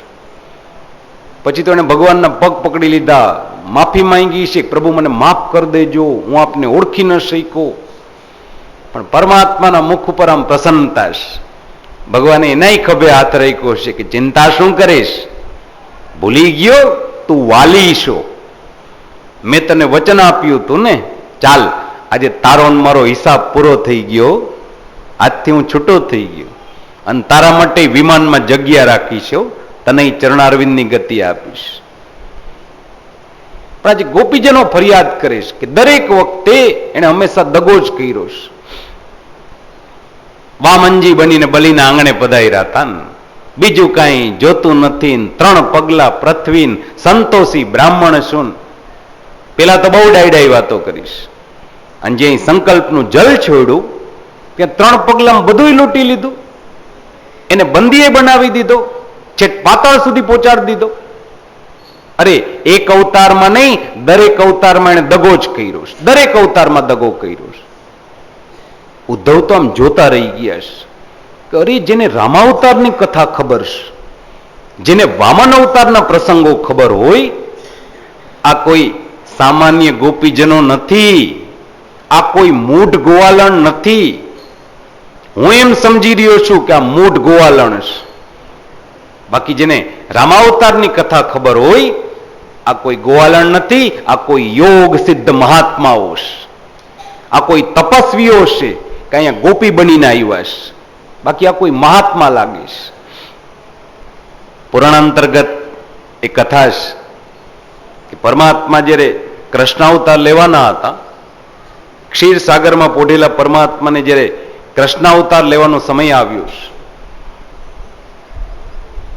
પછી તો એને ભગવાનના પગ પકડી લીધા, માફી માંગી છે, પ્રભુ મને માફ કરી દેજો, હું આપને ઓળખી ન શક્યો. પણ પરમાત્માના મુખ ઉપર આમ પ્રસન્નતા છે. ભગવાને એનાય ખભે હાથ રાખ્યો છે કે ચિંતા શું કરીશ, ભૂલી ગયો તું વાલી છો, મેં તને વચન આપ્યું તું ને, ચાલ આજે તારો ને મારો હિસાબ પૂરો થઈ ગયો, આજથી હું છૂટો થઈ ગયો અને તારા માટે વિમાનમાં જગ્યા રાખી છે, તને ચરણારવિંદની ગતિ આપીશ. પણ આજે ગોપીજનો ફરિયાદ કરે છે કે દરેક વખતે એને હંમેશા દગો જ કર્યો છે. વામનજી બનીને બલીના આંગણે પધાર્યા હતા ને, બીજું કાંઈ જોતું નથી, 3 પગલા પૃથ્વી, સંતોષી બ્રાહ્મણ શું. પેલા તો બહુ ડાયડાઈ વાતો કરીશ, અને જે સંકલ્પનું જલ છોડ્યું ત્યાં 3 પગલામાં બધું લૂંટી લીધું, એને બંદીએ બનાવી દીધો, છેક પાતાળ સુધી પહોંચાડી દીધો. અરે એક અવતારમાં નહીં, દરેક અવતારમાં એને દગો જ કર્યો છે, દરેક અવતારમાં દગો કર્યો છે. ઉદ્ધવ તો આમ જોતા રહી ગયા છે કે અરે જેને રામાવતારની કથા ખબર છે, જેને વામન અવતારના પ્રસંગો ખબર હોય, આ કોઈ સામાન્ય ગોપીજનો નથી, આ કોઈ મૂઢ ગોવાલણ નથી. હું એમ સમજી રહ્યો છું કે આ મૂઢ ગોવાલણ છે, બાકી જેને રામાવતારની કથા ખબર હોય, આ કોઈ ગોવાલણ નથી, આ કોઈ યોગ સિદ્ધ મહાત્માઓ છે, આ કોઈ તપસ્વીઓ છે કે અહીંયા ગોપી બનીને આવ્યા છે, બાકી આ કોઈ મહાત્મા લાગે છે. પુરાણ અંતર્ગત એક કથા છે કે પરમાત્મા જ્યારે કૃષ્ણાવતાર લેવાના હતા, ક્ષીરસાગરમાં પોઢેલા પરમાત્માને જ્યારે કૃષ્ણાવતાર લેવાનો સમય આવ્યો છે,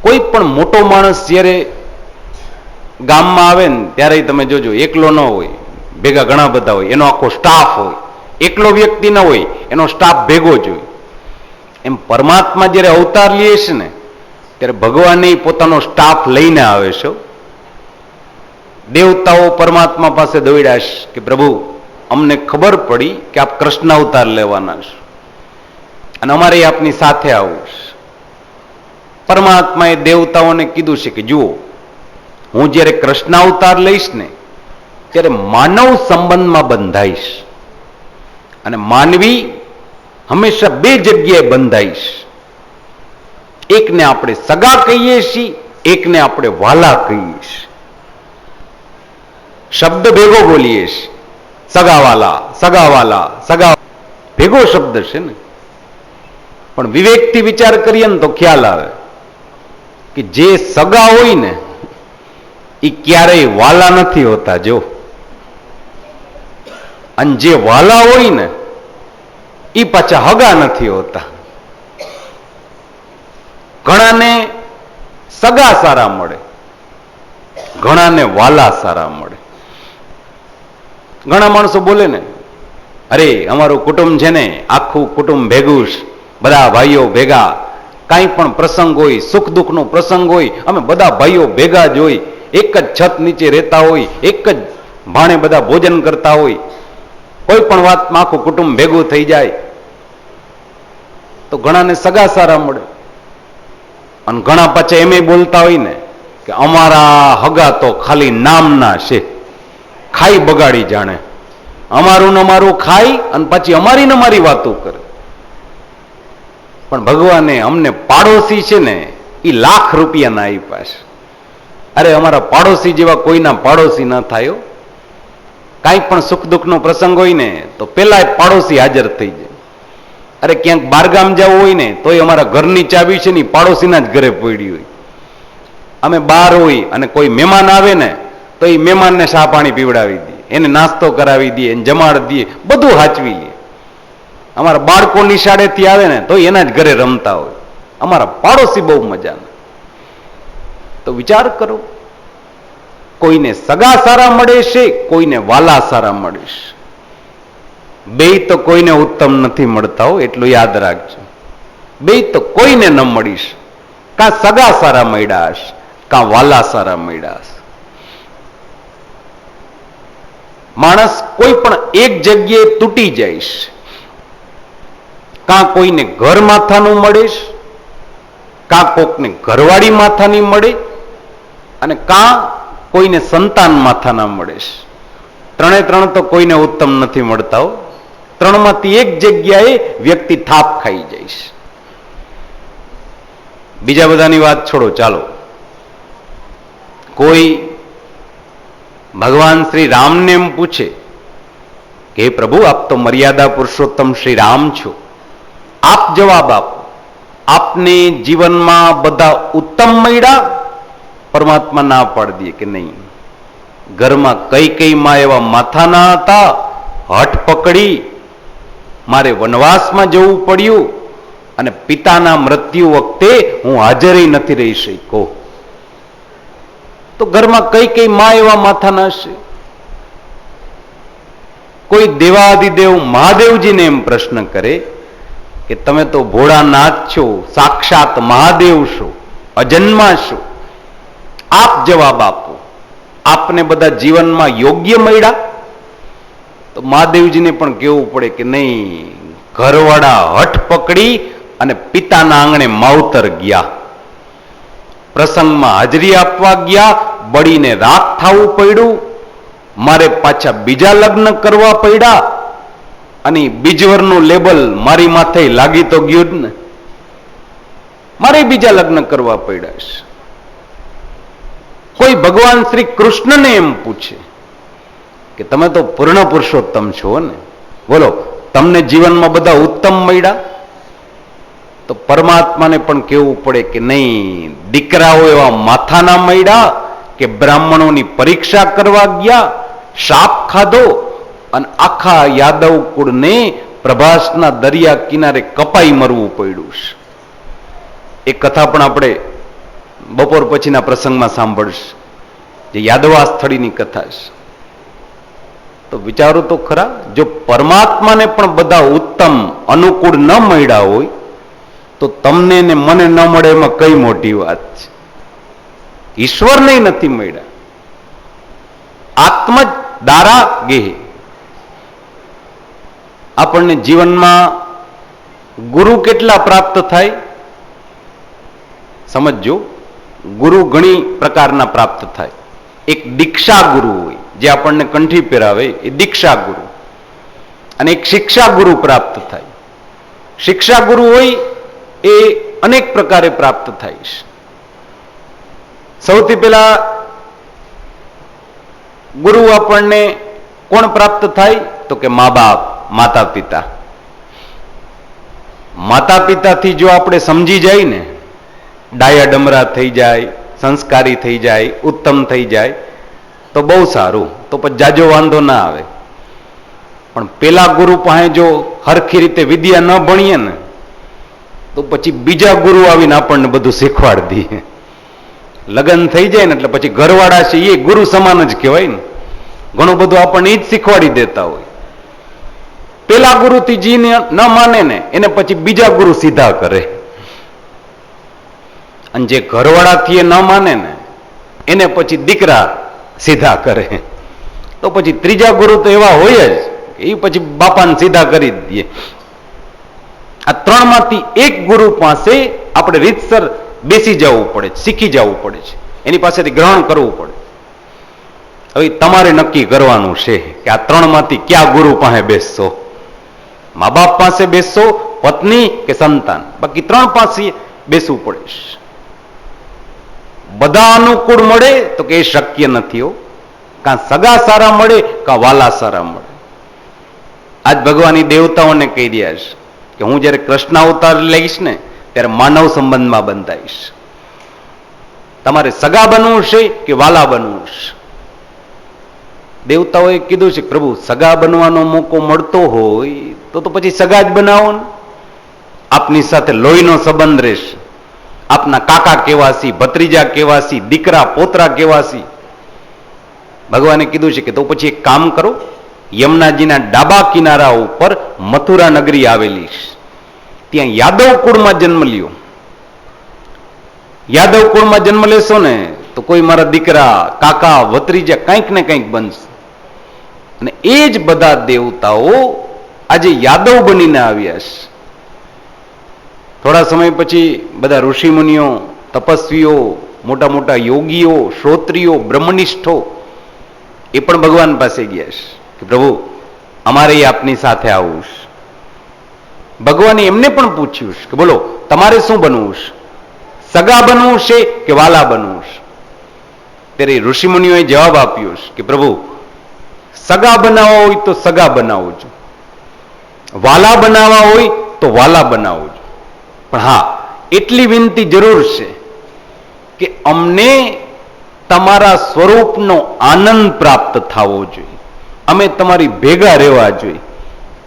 કોઈ પણ મોટો માણસ જ્યારે ગામમાં આવે ને ત્યારે તમે જોજો એકલો ન હોય, ભેગા ઘણા બધા હોય, એનો આખો સ્ટાફ હોય, એકલો વ્યક્તિ ન હોય, એનો સ્ટાફ ભેગો જ હોય. એમ પરમાત્મા જ્યારે અવતાર લે છે ને ત્યારે ભગવાન પોતાનો સ્ટાફ લઈને આવે છે. દેવતાઓ પરમાત્મા પાસે દોડ્યા છે કે પ્રભુ અમને ખબર પડી કે આપ કૃષ્ણ અવતાર લેવાના છો અને અમારે આપની સાથે આવવું છે. પરમાત્માએ દેવતાઓને કીધું છે કે જુઓ, હું જ્યારે કૃષ્ણ અવતાર લઈશ ને ત્યારે માનવ સંબંધમાં બંધાઈશ, અને માનવી હંમેશા 2 જગ્યાએ બંધાઈશ. એકને આપણે સગા કહીએ છીએ, એકને આપણે વાલા કહીએ છીએ. શબ્દ ભેગો બોલીએ છીએ. સગાવાલા, સગાવાલા, સગા ભેગો શબ્દ છે ને. પણ વિવેકથી વિચાર કરીએ ને તો ખ્યાલ આવે કે જે સગા હોય ને એ ક્યારેય વાલા નથી હોતા. જો અને જે વાલા હોય ને એ પાછા હગા નથી હોતા. ઘણાને સગા સારા મળે, ઘણાને વાલા સારા મળે. ઘણા માણસો બોલે ને, અરે અમારું કુટુંબ છે ને આખું કુટુંબ ભેગું છે, બધા ભાઈઓ ભેગા, કાંઈ પણ પ્રસંગ હોય, સુખ દુઃખનો પ્રસંગ હોય, અમે બધા ભાઈઓ ભેગા જ હોય, એક જ છત નીચે રહેતા હોય, એક જ ભાણે બધા ભોજન કરતા હોય, કોઈ પણ વાતમાં આખું કુટુંબ ભેગું થઈ જાય. તો ઘણાને સગા સારા મળે. અને ઘણા પાછા એમ બોલતા હોય ને કે અમારા હગા તો ખાલી નામના છે, ખાઈ બગાડી જાણે. અમારું ને અમારું ખાઈ અને પછી અમારી ને અમારી વાતો કરે. પણ ભગવાને અમને પાડોશી છે ને એ લાખ રૂપિયાના આપ્યા છે. અરે અમારા પાડોશી જેવા કોઈના પાડોશી ન થાય. કાંઈ પણ સુખ દુઃખનો પ્રસંગ હોય ને તો પેલા પાડોશી હાજર થઈ જાય. અરે ક્યાંક બારગામ જવું હોય ને તોય અમારા ઘરની ચાવી છે ને પાડોશીના જ ઘરે પડી હોય. અમે બહાર હોય અને કોઈ મહેમાન આવે ને તો એ મહેમાનને ચા પાણી પીવડાવી દઈએ, એને નાસ્તો કરાવી દઈએ, એને જમાડ દઈએ, બધું હાચવી લે. અમારા બાળકો નિશાળેથી આવે ને તો એના જ ઘરે રમતા હોય. અમારા પાડોશી બહુ મજાના. તો વિચાર કરો, કોઈને સગા સારા મળે છે, કોઈને વાલા સારા મળે છે. બે તો કોઈને ઉત્તમ નથી મળતા હો, એટલું યાદ રાખજો. બે તો કોઈને ન મળીશ. કાં સગા સારા મળ્યા હશે, કાં વાલા સારા મળ્યા હશે. માણસ કોઈ પણ એક જગ્યાએ તૂટી જાય છે. કાં કોઈને ઘર માથાનું મળે, કાં કોકને ઘરવાળી માથાની મળે, અને કાં કોઈને સંતાન માથાના મળે. ત્રણે ત્રણ તો કોઈને ઉત્તમ નથી મળતા. ત્રણમાંથી એક જગ્યાએ વ્યક્તિ થાપ ખાઈ જાય છે. બીજા બધાની વાત છોડો, ચાલો. કોઈ ભગવાન શ્રી રામને એમ પૂછે કે પ્રભુ આપ તો મર્યાદા પુરુષોત્તમ શ્રી રામ છો, આપ જવાબ આપો. આપને જીવનમાં બધા ઉત્તમ મળ્યા? પરમાત્મા ના પાડી દે કે નહીં. ઘરમાં કઈ કઈ માં એવા માથાના હતા, હઠ પકડી મારે વનવાસમાં જવું પડ્યું અને પિતાના મૃત્યુ વખતે હું હાજર નથી રહી શક્યો. તો ઘરમાં કઈ કઈ માં એવા માથાના છે? કોઈ દેવાધિદેવ મહાદેવજીને એમ પ્રશ્ન કરે કે તમે તો ભોળાનાથ છો, સાક્ષાત મહાદેવ છો, અજન્મા છો, આપ જવાબ આપો. આપને બધા જીવનમાં યોગ્ય મળ્યા? તો મહાદેવજીને પણ કહેવું પડે કે નહીં, ઘરવાળા હઠ પકડી અને પિતાના આંગણે માવતર ગયા, પ્રસંગમાં હાજરી આપવા ગયા, બળીને રાખ થવું પડ્યું, મારે પાછા બીજા લગ્ન કરવા પડ્યા, અને બીજવરનું લેબલ મારી માથે લાગી તો ગયું જ ને. મારે બીજા લગ્ન કરવા પડ્યા છે. કોઈ ભગવાન શ્રી કૃષ્ણને એમ પૂછે કે તમે તો પૂર્ણ પુરુષોત્તમ છો ને, બોલો તમને જીવનમાં બધા ઉત્તમ મળ્યા? તો પરમાત્માને પણ કહેવું પડે કે નહીં, દીકરાઓ એવા માથાના મળ્યા કે બ્રાહ્મણોની પરીક્ષા કરવા ગયા, શાપ ખાધો અને આખા યાદવ કુળને પ્રભાસના દરિયા કિનારે કપાઈ મરવું પડ્યું છે. એ કથા પણ આપણે બપોર પછીના પ્રસંગમાં સાંભળશે, જે યાદવા સ્થળીની કથા છે. તો વિચારો તો ખરા, જો પરમાત્માને પણ બધા ઉત્તમ અનુકૂળ ન મળ્યા હોય તો તમને ને મને ન મળે એમાં કઈ મોટી વાત છે? ઈશ્વરને નથી મળ્યા. આત્મ દારા ગેહ. આપણને જીવનમાં ગુરુ કેટલા પ્રાપ્ત થાય સમજો. ગુરુ ઘણી પ્રકારના પ્રાપ્ત થાય. એક દીક્ષા ગુરુ હોય જે આપણને કંઠી પહેરાવે, એ દીક્ષા ગુરુ. અને એક શિક્ષા ગુરુ પ્રાપ્ત થાય. શિક્ષા ગુરુ હોય એ અનેક પ્રકારે પ્રાપ્ત થાય છે. સૌથી પહેલા ગુરુ આપણને કોણ પ્રાપ્ત થાય? તો કે મા બાપ, માતા પિતા. માતા પિતાથી જો આપણે સમજી જાય ને, ડાયા ડમરા થઈ જાય, સંસ્કારી થઈ જાય, ઉત્તમ થઈ જાય તો બહુ સારું, તો પછી જાજો વાંધો ના આવે. પણ પેલા ગુરુ પાસે જો હરખી રીતે વિદ્યા ન ભણીએ ને તો પછી બીજા ગુરુ આવીને આપણને બધું શીખવાડી દે. લગ્ન થઈ જાય ને એટલે પછી ઘરવાળા છે એ ગુરુ સમાન જ કહેવાય ને, ઘણું બધું આપણને એ જ શીખવાડી દેતા હોય. પેલા ગુરુથી જીને ન માને ને એને પછી બીજા ગુરુ સીધા કરે, અને જે ઘરવાળાથી એ ન માને ને એને પછી દીકરા સીધા કરે. તો પછી ત્રીજા ગુરુ તો એવા હોય જ, એ પછી બાપાને સીધા કરી દે. આ ત્રણમાંથી એક ગુરુ પાસે આપણે રીતસર બેસી જવું પડે, શીખી જવું પડે છે, એની પાસેથી ગ્રહણ કરવું પડે. હવે તમારે નક્કી કરવાનું છે કે આ ત્રણમાંથી કયા ગુરુ પાસે બેસશો. મા બાપ પાસે બેસશો, પત્ની કે સંતાન, બાકી ત્રણ પાસે બેસવું પડે. બધા અનુકૂળ મળે તો કે એ શક્ય નથી. હો, કાં સગા સારા મળે કાં વાલા સારા મળે. આજ ભગવાનની દેવતાઓને કહી રહ્યા છે કે હું જયારે કૃષ્ણ અવતાર લઈશ ને ત્યારે માનવ સંબંધમાં બંધાઈશ. તમારે સગા બનવું છે કે વાલા બનવું છે? દેવતાઓએ કીધું છે પ્રભુ સગા બનવાનો મોકો મળતો હોય તો પછી સગા જ બનાવો ને. આપની સાથે લોહીનો સંબંધ રહેશે, આપના કાકા કેવાસી, ભત્રીજા કેવાસી, દીકરા પોતરા કેવાસી. ભગવાને કીધું છે કે તો પછી એક કામ કરો, યમુનાજીના ડાબા કિનારા ઉપર મથુરા નગરી આવેલી છે, ત્યાં યાદવ કુળમાં જન્મ લ્યો. યાદવ કુળમાં જન્મ લેશો ને તો કોઈ મારા દીકરા, કાકા, ભત્રીજા કંઈક ને કંઈક બનશે. અને એ જ બધા દેવતાઓ આજે યાદવ બનીને આવ્યા છે. થોડા સમય પછી બધા ઋષિ મુનિઓ, તપસ્વીઓ, મોટા મોટા યોગીઓ, શ્રોત્રીઓ, બ્રહ્મનિષ્ઠો એ પણ ભગવાન પાસે ગયા છે કે પ્રભુ અમારે આપની સાથે આવવું છે. ભગવાને એમને પણ પૂછ્યું છે કે બોલો તમારે શું બનવું છે, સગા બનવું છે કે વાલા બનવું છે? ત્યારે ઋષિ મુનિઓએ જવાબ આપ્યો છે કે પ્રભુ સગા બનાવવા હોય તો સગા બનાવજો, વાલા બનાવવા હોય તો વાલા બનાવજો. પણ હા, એટલી વિનંતી જરૂર છે કે અમને તમારા સ્વરૂપનો આનંદ પ્રાપ્ત થવો જોઈએ, અમે તમારી ભેગા રહેવા જોઈએ,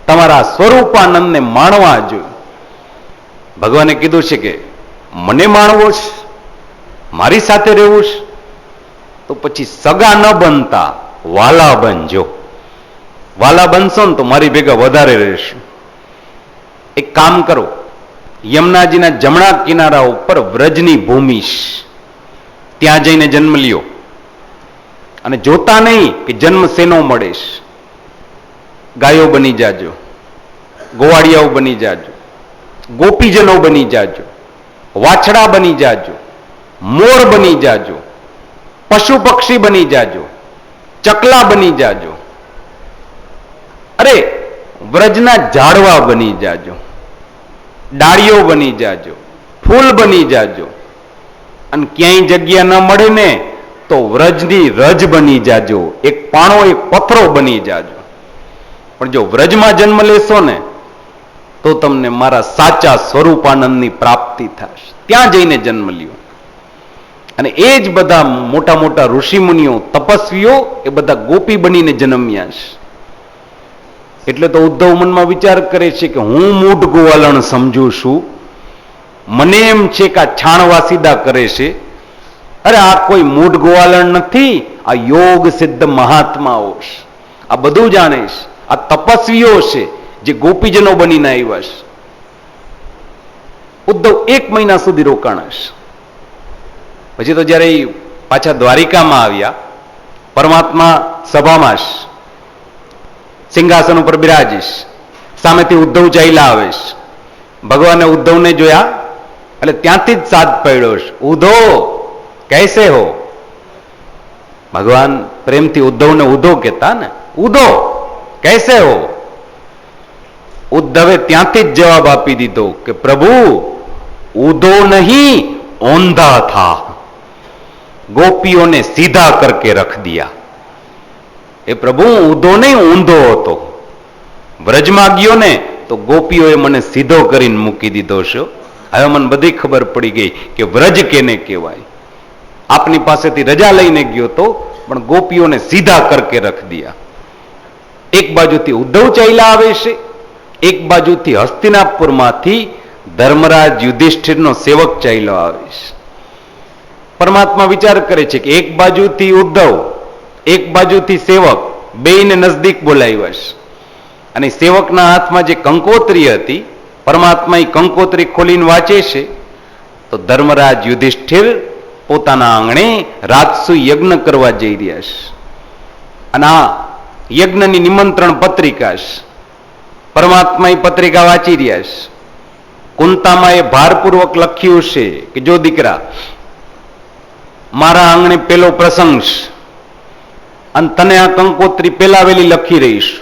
તમારા સ્વરૂપાનંદને માણવા જોઈએ. ભગવાને કીધું છે કે મને માણવો છે, મારી સાથે રહેવું છે, તો પછી સગા ન બનતા વાલા બનજો. વાલા બનશો ને તો મારી ભેગા વધારે રહેશું. એક કામ કરો, યમુનાજીના જમણા કિનારા ઉપર વ્રજની ભૂમિ છે, ત્યાં જઈને જન્મ લ્યો. અને જોતા નહીં કે જન્મ શેનો મળે છે. ગાયો બની જાજો, ગોવાળિયાઓ બની જાજો, ગોપીજનો બની જાજો, વાછડા બની જાજો, મોર બની જાજો, પશુ પક્ષી બની જાજો, ચકલા બની જાજો, અરે વ્રજના ઝાડવા બની જાજો, ડાળીઓ બની જાજો, ફૂલ બની જાજો. અને ક્યાંય જગ્યા ન મળે ને તો વ્રજની રજ બની જાજો, એક પાણો, એક પથરો બની જાજો. પણ જો વ્રજમાં જન્મ લેશો ને તો તમને મારા સાચા સ્વરૂપાનંદની પ્રાપ્તિ થશે. ત્યાં જઈને જન્મ લ્યો. અને એ જ બધા મોટા મોટા ઋષિ મુનિઓ, તપસ્વીઓ એ બધા ગોપી બનીને જન્મ્યા છે. એટલે તો ઉદ્ધવ મનમાં વિચાર કરે છે કે હું મૂઢ ગોવાલણ સમજુ છું, મને એમ છે કે આ છાણવાસીદા કરે છે. અરે આ કોઈ મૂઢ ગોવાલણ નથી, આ યોગ સિદ્ધ મહાત્માઓ છે, આ બધું જાણે છે, આ તપસ્વીઓ છે જે ગોપીજનો બનીને આવ્યા છે. ઉદ્ધવ 1 મહિના સુધી રોકાણા છે. પછી તો જયારે પાછા દ્વારિકામાં આવ્યા, પરમાત્મા સભામાં છે, સિંહાસન ઉપર બિરાજીશ, સામેથી ઉદ્ધવ ચાલ્યા આવે છે. ભગવાને ઉદ્ધવને જોયા એટલે ત્યાંથી જ સાદ પડ્યો છે, ઉદ્ધવ कैसे हो? ભગવાન પ્રેમથી ઉદ્ધવને ઉદ્ધવ કહેતા ને, ઉદ્ધવ कैसे हो? ઉદ્ધવે ત્યાંથી જ જવાબ આપી દીધો કે પ્રભુ ઉદ્ધવ નહીં ઓંધા થા, गोपियों ने सीधा करके रख दिया. એ પ્રભુ હું ઊંધો નહીં ઊંધો હતો. વ્રજમાં ગયો ને તો ગોપીઓએ મને સીધો કરીને મૂકી દીધો છે. હવે મને બધી ખબર પડી ગઈ કે વ્રજ કેને કહેવાય. આપની પાસેથી રજા લઈને ગયો તો પણ ગોપીઓને સીધા કરકે રખ દિયા. એક બાજુથી ઉદ્ધવ ચાલ્યા આવે છે, એક બાજુથી હસ્તિનાપુરમાંથી ધર્મરાજ યુધિષ્ઠિરનો સેવક ચાલ્યો આવે છે. પરમાત્મા વિચાર કરે છે કે એક બાજુથી ઉદ્ધવ, એક બાજુથી સેવક, બેયને નજદીક બોલાવ્યા છે. અને સેવકના હાથમાં જે કંકોત્રી હતી, પરમાત્મા એ કંકોત્રી ખોલીને વાંચે છે તો ધર્મરાજ યુધિષ્ઠિર પોતાના આંગણે રાજસુ યજ્ઞ કરવા જઈ રહ્યા છે. અને આ યજ્ઞની નિમંત્રણ પત્રિકા છે. પરમાત્મા એ પત્રિકા વાંચી રહ્યા છે. કુંતામાં એ ભારપૂર્વક લખ્યું છે કે જો દીકરા, મારા આંગણે પેલો પ્રસંગ છે અને તને આ કંકોત્રી પેલા વેલી લખી રહીશ.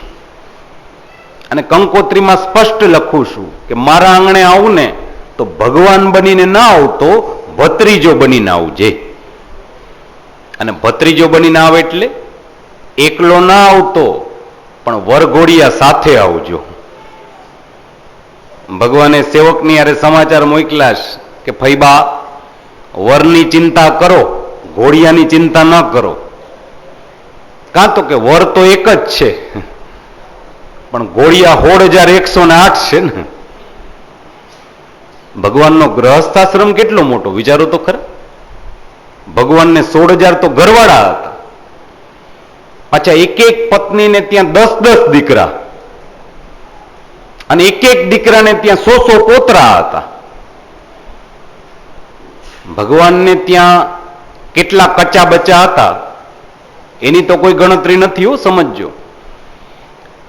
અને કંકોત્રીમાં સ્પષ્ટ લખું છું કે મારા આંગણે આવું ને તો ભગવાન બનીને ના આવતો, ભત્રીજો બનીને આવજે. અને ભત્રીજો બનીને આવે એટલે એકલો ના આવતો પણ વરઘોડિયા સાથે આવજો. ભગવાને સેવકની યારે સમાચાર મોકલ્યા કે ફૈબા, વરની ચિંતા કરો, ઘોડિયાની ચિંતા ન કરો. કાં તો કે વર તો એક જ છે પણ ઘોડિયા 16,108 છે ને. ભગવાનનો ગ્રહસ્થાશ્રમ કેટલો મોટો વિચારો તો ખરા. ભગવાનને 16,000 તો ઘરવાળા હતા. પાછા એક એક પત્નીને ત્યાં 10-10 દીકરા અને એક એક દીકરાને ત્યાં 100-100 પોતરા હતા. ભગવાનને ત્યાં કેટલા કચ્ચા બચ્ચા હતા એની તો કોઈ ગણતરી નથી હો, સમજજો.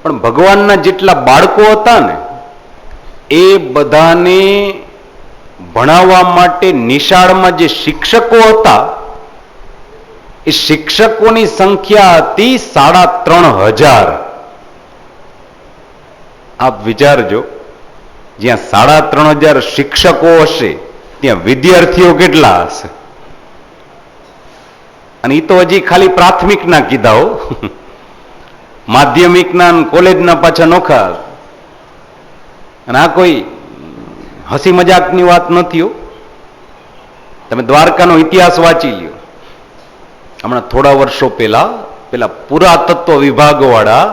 પણ ભગવાનના જેટલા બાળકો હતા ને એ બધાને ભણાવવા માટે નિશાળમાં જે શિક્ષકો હતા એ શિક્ષકોની સંખ્યા હતી 3,500. આપ વિચારજો, જ્યાં 3,500 શિક્ષકો હશે ત્યાં વિદ્યાર્થીઓ કેટલા હશે. અને એ તો હજી ખાલી પ્રાથમિકના કીધા હો. માધ્યમિકના કોલેજના પાછા નોખા. અને આ કોઈ હસી મજાકની વાત નથી હો. તમે દ્વારકાનો ઇતિહાસ વાંચી લ્યો. હમણાં થોડા વર્ષો પહેલા પેલા પુરાતત્વ વિભાગ વાળા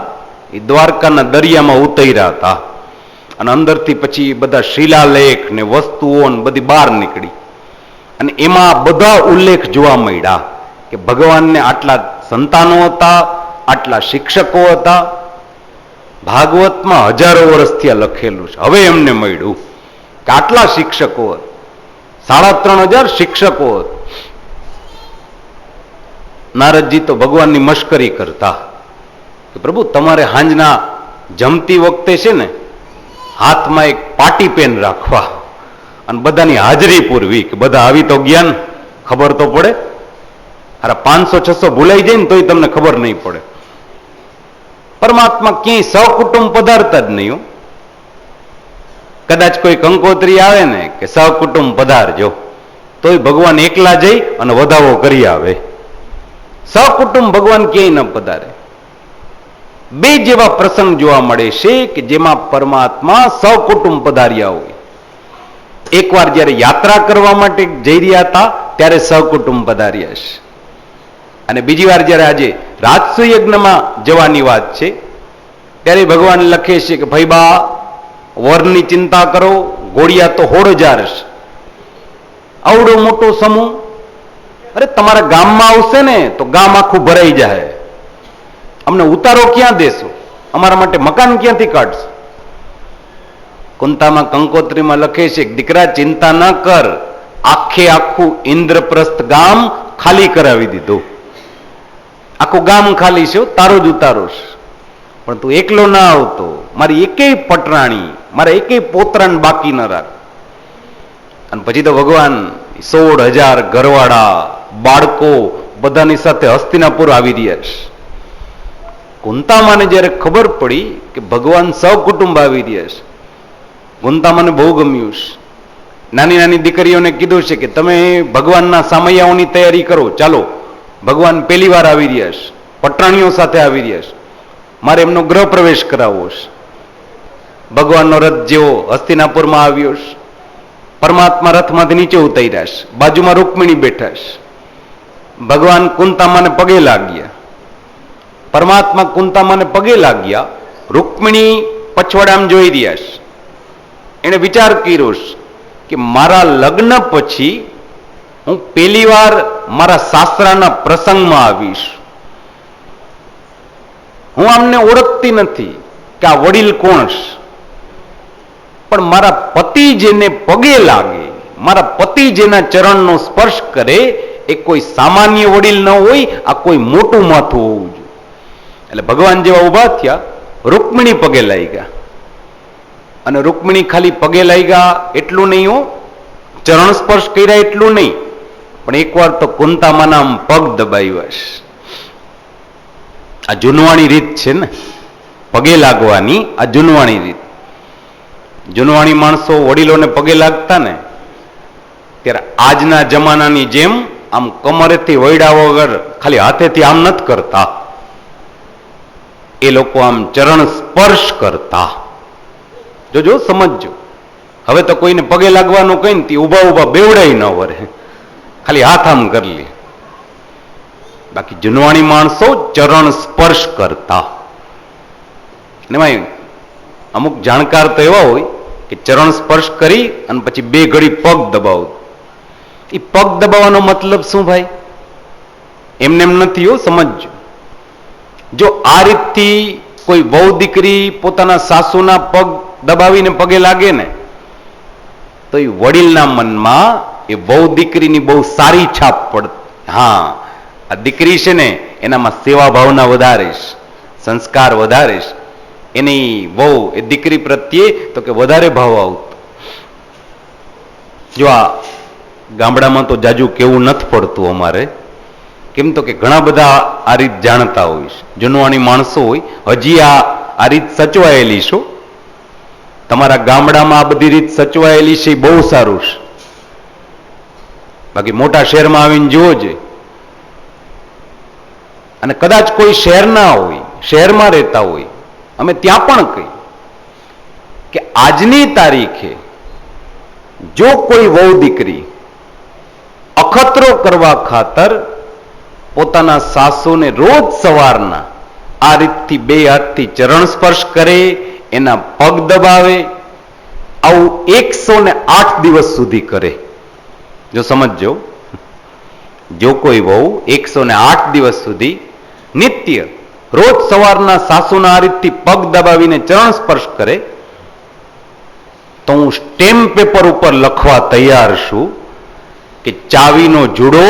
એ દ્વારકાના દરિયામાં ઉતર્યા હતા અને અંદરથી પછી બધા શિલાલેખ ને વસ્તુઓ ને બધી બહાર નીકળી. અને એમાં બધા ઉલ્લેખ જોવા મળ્યા કે ભગવાનને આટલા સંતાનો હતા, આટલા શિક્ષકો હતા. ભાગવતમાં હજારો વર્ષથી આ લખેલું છે. હવે એમને મળ્યું કે આટલા શિક્ષકો હતા, 3,500 શિક્ષકો હતા. નારદજી તો ભગવાનની મશ્કરી કરતા કે પ્રભુ તમારે હાંજના જમતી વખતે છે ને હાથમાં એક પાટી પેન રાખવા અને બધાની હાજરી પૂરવી કે બધા આવી તો ગયા ને ખબર તો પડે. અરે 500-600 ભૂલાઈ જાય ને તોય તમને ખબર નહીં પડે. પરમાત્મા ક્યાંય સહકુટુંબ પધારતા જ નહીં. કદાચ કોઈ કંકોત્રી આવે ને કે સહકુટુંબ પધારજો તોય ભગવાન એકલા જઈ અને વધાવો કરી આવે. સહકુટુંબ ભગવાન ક્યાંય ન પધારે. બે જેવા પ્રસંગ જોવા મળે છે કે જેમાં પરમાત્મા સહકુટુંબ પધાર્યા હોય. એકવાર જયારે યાત્રા કરવા માટે જઈ રહ્યા હતા ત્યારે સહકુટુંબ પધાર્યા છે. અને બીજી વાર જયારે આજે રાજસુ યજ્ઞમાં જવાની વાત છે ત્યારે ભગવાન લખે છે કે ભાઈ બા, વરની ચિંતા કરો, ઘોડિયા તો 16,000 છે. આવડો મોટો સમૂહ અરે તમારા ગામમાં આવશે ને તો ગામ આખું ભરાઈ જાય. અમને ઉતારો ક્યાં દેશો? અમારા માટે મકાન ક્યાંથી કાઢશો? કુંતામાં કંકોત્રીમાં લખે છે કે દીકરા ચિંતા ન કર, આખે આખું ઇન્દ્રપ્રસ્થ ગામ ખાલી કરાવી દીધું. આખું ગામ ખાલી છે, તારો જ ઉતારો છે. પણ તું એકલો ના આવતો, મારી એકેય પટરાણી, મારા એકેય પોતરાને બાકી ન રાખ. અને પછી તો ભગવાન 16,000 ઘરવાળા, બાળકો બધાની સાથે હસ્તિનાપુર આવી રહ્યા છે. કુંતામાને જયારે ખબર પડી કે ભગવાન સહકુટુંબ આવી રહ્યા છે, કુંતામાને બહુ ગમ્યું છે. નાની નાની દીકરીઓને કીધું છે કે તમે ભગવાનના સામૈયાઓની તૈયારી કરો, ચાલો ભગવાન પહેલી વાર આવી રહ્યા છે. પટરાણીઓ સાથે આવી રહ્યા છે, મારે એમનો ગ્રહ પ્રવેશ કરાવવો છે. ભગવાનનો રથ જેવો હસ્તિનાપુરમાં આવ્યો છે, પરમાત્મા રથમાંથી નીચે ઉતર્યા છે, બાજુમાં રૂકમિણી બેઠા છે. ભગવાન કુંતામાને પગે લાગ્યા, પરમાત્મા કુંતામાને પગે લાગ્યા, રૂકમિણી પછવાડામાં જોઈ રહ્યા છે. એણે વિચાર કર્યો છે કે મારા લગ્ન પછી હું પહેલી વાર મારા સાસરાના પ્રસંગમાં આવીશ. હું આમને ઓળખતી નથી કે આ વડીલ કોણ છે, પણ મારા પતિ જેને પગે લાગે, મારા પતિ જેના ચરણનો સ્પર્શ કરે, એ કોઈ સામાન્ય વડીલ ન હોય, આ કોઈ મોટું માથું હોવું જોઈએ. એટલે ભગવાન જેવા ઉભા થયા, રૂકમિણી પગે લાગ્યા. અને રૂકમિણી ખાલી પગે લાગ્યા એટલું નહીં હો, ચરણ સ્પર્શ કર્યા એટલું નહીં, પણ એકવાર તો કુંતામાના પગ દબાવ્યા છે. આ જૂનવાણી રીત છે ને, પગે લાગવાની આ જૂનવાણી રીત. જૂનવાણી માણસો વડીલોને પગે લાગતા ને ત્યારે આજના જમાનાની જેમ આમ કમરેથી વૈડા વગર ખાલી હાથેથી આમ નથી કરતા, એ લોકો આમ ચરણ સ્પર્શ કરતા. જોજો, સમજજો. હવે તો કોઈને પગે લાગવાનું કઈ ને ઉભા ઉભા બેવડાઈ ન વરે, ખાલી હાથ આમ કરી લે. બાકી જૂનવાણી માણસો ચરણ સ્પર્શ કરતા. એમાં અમુક જાણકાર તો એવા હોય કે ચરણ સ્પર્શ કરી અને પછી બે ઘડી પગ દબાવ. એ પગ દબાવવાનો મતલબ શું ભાઈ? એમને એમ નથી હો, સમજજો. જો આ રીતથી કોઈ વહુ દીકરી પોતાના સાસુના પગ દબાવીને પગે લાગે ને તો એ વડીલના મનમાં એ વહુ દીકરીની બહુ સારી છાપ પડે. હા, આ દીકરી છે ને એનામાં સેવા ભાવના વધારે છે, સંસ્કાર વધારે છે, એની વહુ એ દીકરી પ્રત્યે તો કે વધારે ભાવ આવતો. જો આ ગામડામાં તો જાજુ કેવું નથી પડતું અમારે, કેમ તો કે ઘણા બધા આ રીત જાણતા હોય છે, જૂનવાણી માણસો હોય. હજી આ રીત સચવાયેલી છો, તમારા ગામડામાં આ બધી રીત સચવાયેલી છે, બહુ સારું છે. બાકી મોટા શહેરમાં આવીને જુઓ છે, અને કદાચ કોઈ શહેરના હોય, શહેરમાં રહેતા હોય, અમે ત્યાં પણ કહી કે આજની તારીખે જો કોઈ વહુ દીકરી અખતરો કરવા ખાતર પોતાના સાસુને રોજ સવારના આ રીતથી બે હાથથી ચરણ સ્પર્શ કરે, એના પગ દબાવે, આવું 108 દિવસ સુધી કરે. જો સમજજો, જો કોઈ વહુ 108 દિવસ સુધી નિત્ય રોજ સવારના સાસુના આ રીતથી પગ દબાવીને ચરણ સ્પર્શ કરે, તો હું સ્ટેમ્પ પેપર ઉપર લખવા તૈયાર છું કે ચાવીનો જુડો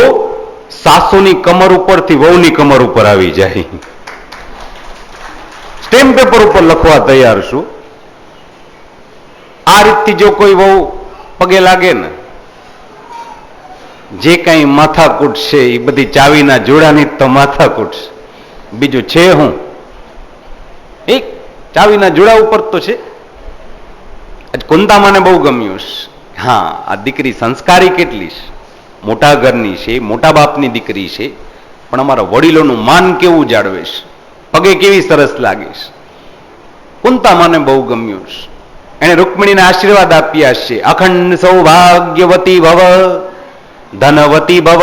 સાસુની કમર ઉપરથી વહુની કમર ઉપર આવી જાય. સ્ટેમ્પ પેપર ઉપર લખવા તૈયાર છું. આ રીતથી જો કોઈ વહુ પગે લાગે ને, જે કઈ માથાકૂટ છે એ બધી ચાવીના જોડાની તો માથાકૂટ છે, બીજું છે હું? એક ચાવીના જોડા ઉપર તો છે. કુંતામાને બહુ ગમ્યું છે. હા, આ દીકરી સંસ્કારી કેટલી છે, મોટા ઘરની છે, મોટા બાપની દીકરી છે, પણ અમારા વડીલોનું માન કેવું જાળવે છે, પગે કેવી સરસ લાગે છે. કુંતામાને બહુ ગમ્યું છે. એને રૂકમિણીને આશીર્વાદ આપ્યા છે, અખંડ સૌભાગ્યવતી ભવ, ધનવતી ભવ,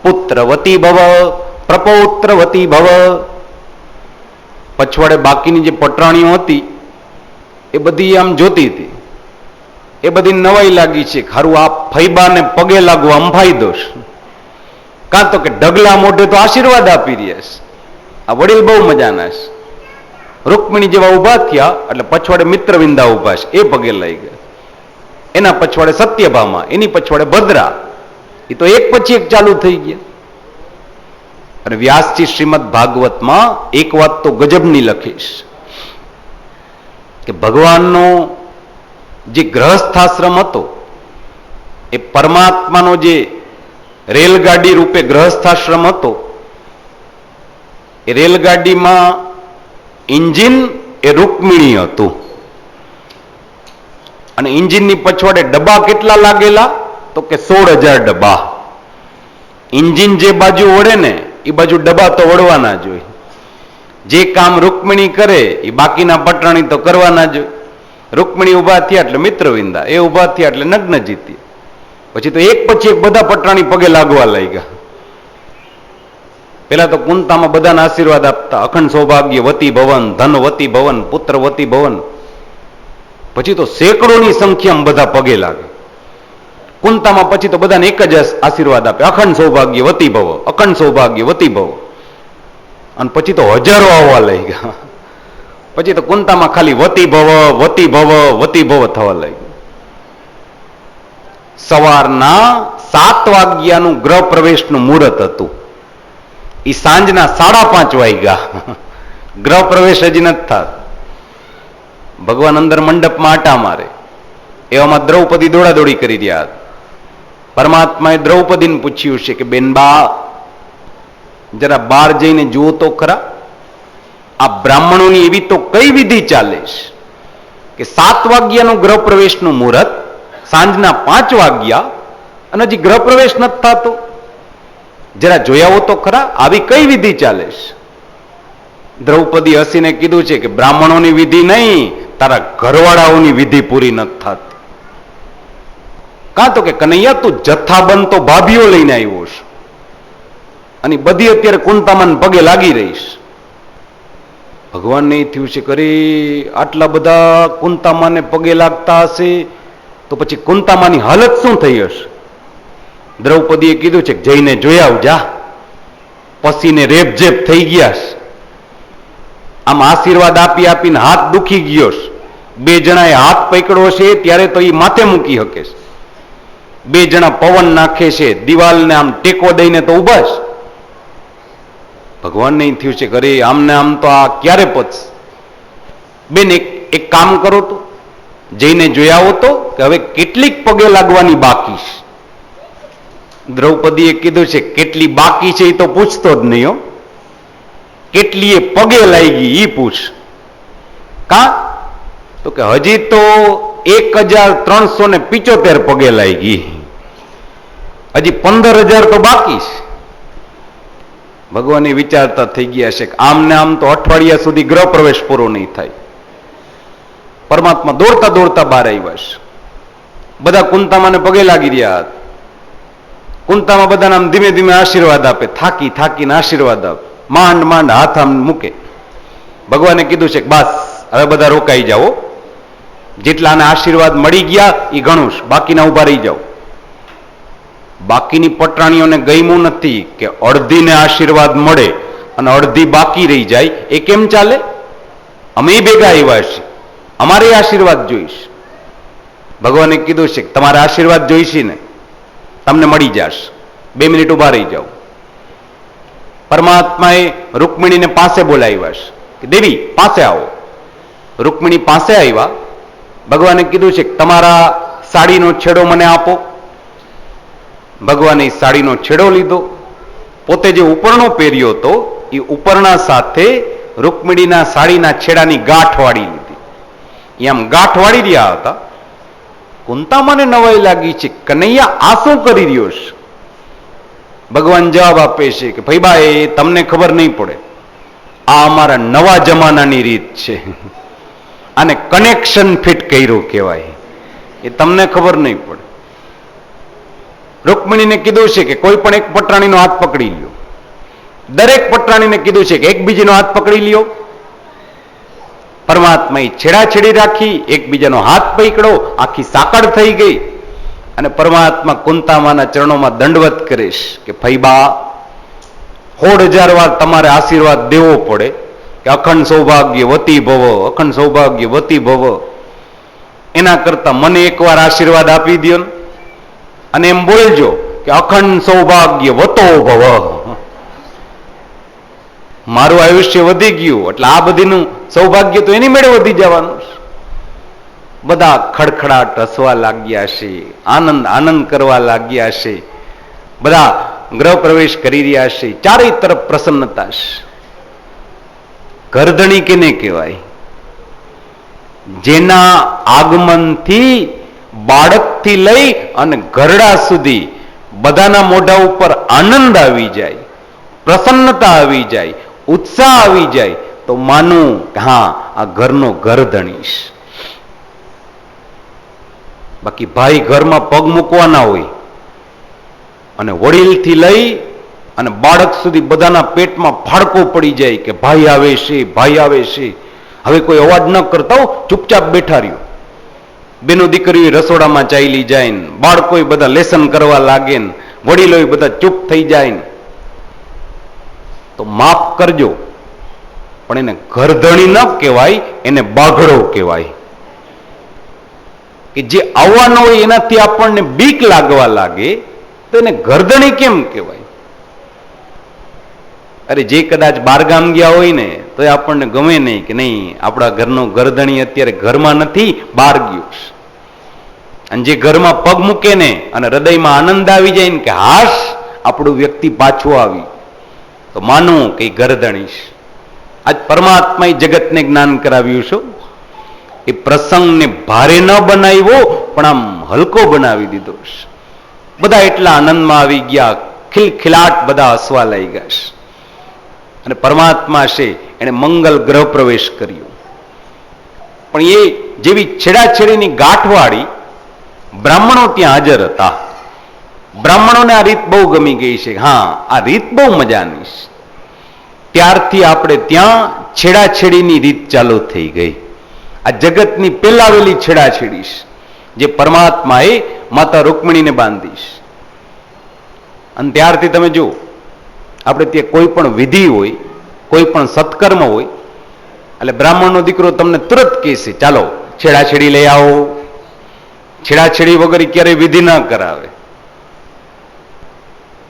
પુત્રવતી ભવ, પ્રપૌત્રવતી ભવ. પછવાડે બાકીની જે પટરાણીઓ હતી એ બધી આમ જોતી હતી, એ બધી નવાઈ લાગી છે. ખારું આ ફૈબાને પગે લાગવા આમ ફાયદો છે, કાં તો કે ઢગલા મોઢે તો આશીર્વાદ આપી રહ્યા છે. આ વડીલ બહુ મજાના છે. રૂકમિણી જેવા ઉભા થયા એટલે પછવાડે મિત્રવિંદા ઉભા છે, એ પગે લઈ ગયા. એના પછવાડે સત્યભામા, એની પછવાડે ભદ્રા. એ તો એક પછી એક ચાલુ થઈ ગયા. અને વ્યાસજી શ્રીમદ ભાગવતમાં એક વાત તો ગજબની લખીશ કે ભગવાનનો જે ગ્રહસ્થાશ્રમ હતો એ પરમાત્માનો જે રેલગાડી રૂપે ગ્રહસ્થાશ્રમ હતો, એ રેલગાડીમાં એન્જિન એ રૂકમિણી હતું. અને એન્જિનની પછવાડે ડબ્બા કેટલા લાગેલા? તો કે 16,000 ડબ્બા. એન્જિન જે બાજુ વળે ને એ બાજુ ડબ્બા તો વળવાના જ હોય. જે કામ રૂકમિણી કરે એ બાકીના પટરાણી તો કરવાના જ હોય. રૂકમિણી ઉભા થયા એટલે મિત્રવિંદા, એ ઉભા થયા એટલે નગ્ન જીતી. પછી તો એક પછી એક બધા પટરાણી પગે લાગવા લાગ્યા. પેલા તો કુંતામાં બધાને આશીર્વાદ આપતા, અખંડ સૌભાગ્ય વતી ભવન, ધન વતી ભવન, પુત્ર વતી ભવન. પછી તો સેંકડોની સંખ્યામાં બધા પગે લાગે. કુંતામાં પછી તો બધાને એક જ આશીર્વાદ આપે, અખંડ સૌભાગ્ય વતી ભવ, અખંડ સૌભાગ્ય વતી ભવ. અને પછી તો હજારો આવવા લઈ ગયા. પછી તો કુંતામાં ખાલી વતી ભવ, વતી ભવ, વતી ભવ થવા લાગ્યું. સવારના 7 વાગ્યાનું ગ્રહ પ્રવેશનું મુહૂર્ત હતું. એ સાંજના 5:30 વાગ્યા. ગ્રહ પ્રવેશ હજી નથી થતો. ભગવાન અંદર મંડપમાં આટા મારે, એવામાં દ્રૌપદી દોડાદોડી કરી રહ્યા હતા. પરમાત્માએ દ્રૌપદીને પૂછ્યું છે કે બેન બા, જરા બહાર જઈને જુઓ તો ખરા, આ બ્રાહ્મણોની એવી તો કઈ વિધિ ચાલે છે કે 7 વાગ્યાનું ગ્રહ પ્રવેશનું મુહૂર્ત, સાંજના 5 વાગ્યા અને હજી ગ્રહ પ્રવેશ નથી થતો? જરા જોયાવો તો ખરા, આવી કઈ વિધિ ચાલે છે? દ્રૌપદી હસીને કીધું છે કે બ્રાહ્મણોની વિધિ નહીં, તારા ઘરવાળાઓની વિધિ પૂરી નથી થતી. કાં તો કે કનૈયા, તું જથ્થાબંધ તો ભાભીઓ લઈને આવ્યો છે અને બધી અત્યારે કુંતામાન પગે લાગી રહીશ. ભગવાનને થયું છે કરે આટલા બધા કુંતામાને પગે લાગતા હશે તો પછી કુંતામાની હાલત શું થઈ હશે? દ્રૌપદીએ કીધું છે કે જઈને જોઈ આવજા, પસીને રેપઝેપ થઈ ગયા છે. આમ આશીર્વાદ આપી આપીને હાથ દુખી ગયો છે. 2 જણાએ હાથ પકડ્યો છે ત્યારે તો એ માથે મૂકી શકે છે. 2 જણા પવન નાખે છે, દિવાલને આમ ટેકો દઈને તો ઉભા છે. ભગવાનને થયું છે કરે આમને આમ તો આ ક્યારે પચશે? બેન એક કામ કરો તો, જઈને જોઈ આવો તો કે હવે કેટલીક પગે લાગવાની બાકી છે. દ્રૌપદીએ કીધું છે કેટલી બાકી છે એ તો પૂછતો જ નહીં હો, કેટલી એ પગે લાગી એ પૂછ. કા તો કે હજી તો 1375 પગે લાગી, હજી 15000 તો બાકી છે. ભગવાન વિચારતા થઈ ગયા છે કે આમને આમ તો અઠવાડિયા સુધી ગ્રહ પ્રવેશ પૂરો નહીં થાય. પરમાત્મા દોડતા દોડતા બહાર આવ્યા છે. બધા કુંતામાને પગે લાગી રહ્યા હતા. કુંતામાં બધાને આમ ધીમે ધીમે આશીર્વાદ આપે, થાકી થાકીને આશીર્વાદ આપે, માંડ માંડ હાથ આમ મૂકે. ભગવાને કીધું છે કે બસ હવે બધા રોકાઈ જાઓ, જેટલાને આશીર્વાદ મળી ગયા એ ઘણું, બાકીના ઉભા રહી જાઓ. બાકીની પટરાણીઓને ગમ્યું નથી કે અડધીને આશીર્વાદ મળે અને અડધી બાકી રહી જાય. એ કેમ ચાલે? અમે ભેગા આવ્યા છીએ, અમારે આશીર્વાદ જોઈશ. ભગવાને કીધું છે કે તમારે આશીર્વાદ જોઈશે ને, તમને મળી જશે, 2 મિનિટ ઉભા રહી જાઓ. પરમાત્માએ રૂકમિણીને પાસે બોલાવ્યા છે કે દેવી પાસે આવો. રૂકમિણી પાસે આવ્યા. ભગવાને કીધું છે કે તમારા સાડીનો છેડો મને આપો. ભગવાને સાડીનો છેડો લીધો. પોતે જે ઉપરણો પહેર્યો હતો એ ઉપરના સાથે રૂકમિણીના સાડીના છેડાની ગાંઠ વાળી લીધી. એ આમ ગાંઠ વાળી રહ્યા હતા. કુંતામાને નવાઈ લાગી છે, કનૈયા આ શું કરી રહ્યો છે? ભગવાન જવાબ આપે છે કે ભાઈ બા, એ તમને ખબર નહીં પડે, આ અમારા નવા જમાનાની રીત છે, આને કનેક્શન ફિટ કર્યું કહેવાય, એ તમને ખબર નહીં પડે. રૂકમિણીને કીધું છે કે કોઈ પણ એક પટરાણીનો હાથ પકડી લ્યો. દરેક પટરાણીને કીધું છે કે એકબીજાનો હાથ પકડી લ્યો. પરમાત્માએ છેડાછેડી રાખી, એકબીજાનો હાથ પકડો, આખી સાંકળ થઈ ગઈ. અને પરમાત્મા કુંતામાના ચરણોમાં દંડવત કરીશ કે ફૈબા 1,000 વાર તમારે આશીર્વાદ દેવો પડે કે અખંડ સૌભાગ્ય વતી ભવ, અખંડ સૌભાગ્ય વતી ભવ. એના કરતા મને એકવાર આશીર્વાદ આપી દો અને એમ બોલજો કે અખંડ સૌભાગ્ય વતો ભવ. મારું આયુષ્ય વધી ગયું એટલે આ બધીનું સૌભાગ્ય તો એની મેળે વધી જવાનું. બધા ખડખડાટ હસવા લાગ્યા છે, આનંદ આનંદ કરવા લાગ્યા છે. બધા ગ્રહ પ્રવેશ કરી રહ્યા છે. ચારે તરફ પ્રસન્નતા છે. ઘરધણી કેને કહેવાય? જેના આગમનથી બાળકથી લઈ અને ઘરડા સુધી બધાના મોઢા ઉપર આનંદ આવી જાય. પ્રસન્નતા આવી જાય, ઉત્સાહ આવી જાય, તો માનું કે હા આ ઘરનો ઘરધણીશ. બાકી ભાઈ ઘરમાં પગ મૂકવાના હોય અને વડીલથી લઈ અને બાળક સુધી બધાના પેટમાં ફાડકો પડી જાય કે ભાઈ આવે છે, ભાઈ આવે છે. હવે કોઈ અવાજ ન કરતા હો, ચૂપચાપ બેઠા રહ્યો. બેનો દીકરીઓ રસોડામાં ચાલી જાય ને, બાળકો બધા લેસન કરવા લાગે ને, વડીલો બધા ચૂપ થઈ જાય ને, તો માફ કરજો, પણ એને ઘરધણી ન કહેવાય, એને બાઘડો કહેવાય. કે જે આવવાનો હોય એનાથી આપણને બીક લાગવા લાગે તો એને ઘરધણી કેમ કહેવાય? અરે જે કદાચ બારગામ ગયા હોય ને તો આપણને ગમે નહીં કે નહીં આપણા ઘરનો ઘરધણી અત્યારે ઘરમાં નથી, બહાર ગયો. અને જે ઘરમાં પગ મૂકે ને અને હૃદયમાં આનંદ આવી જાય ને કે હાશ આપણું વ્યક્તિ પાછું આવી, તો માનવું કે ઘરધણી છે. આજ પરમાત્માએ જગતને જ્ઞાન કરાવ્યું છે. એ પ્રસંગને ભારે ન બનાવ્યો પણ આમ હલકો બનાવી દીધો છે. બધા એટલા આનંદમાં આવી ગયા, ખિલખિલાટ બધા હસવા લઈ ગયા છે. અને પરમાત્મા છે એને મંગલ ગ્રહ પ્રવેશ કર્યો. પણ એ જેવી છેડાછેડીની ગાંઠવાળી બ્રાહ્મણો ત્યાં હાજર હતા. બ્રાહ્મણોને આ રીત બહુ ગમી ગઈ છે. હા, આ રીત બહુ મજાની છે. ત્યારથી આપણે ત્યાં છેડાછેડીની રીત ચાલુ થઈ ગઈ. આ જગતની પેલાવેલી છેડાછેડી છે, જે પરમાત્માએ માતા રૂકમિણીને બાંધી છે. અને ત્યારથી તમે જુઓ, આપણે ત્યાં કોઈ પણ વિધિ હોય, કોઈ પણ સત્કર્મ હોય, એટલે બ્રાહ્મણનો દીકરો તમને તુરંત કહેશે ચાલો છેડાછેડી લઈ આવો. છેડાછેડી વગર ક્યારેય વિધિ ના કરાવે.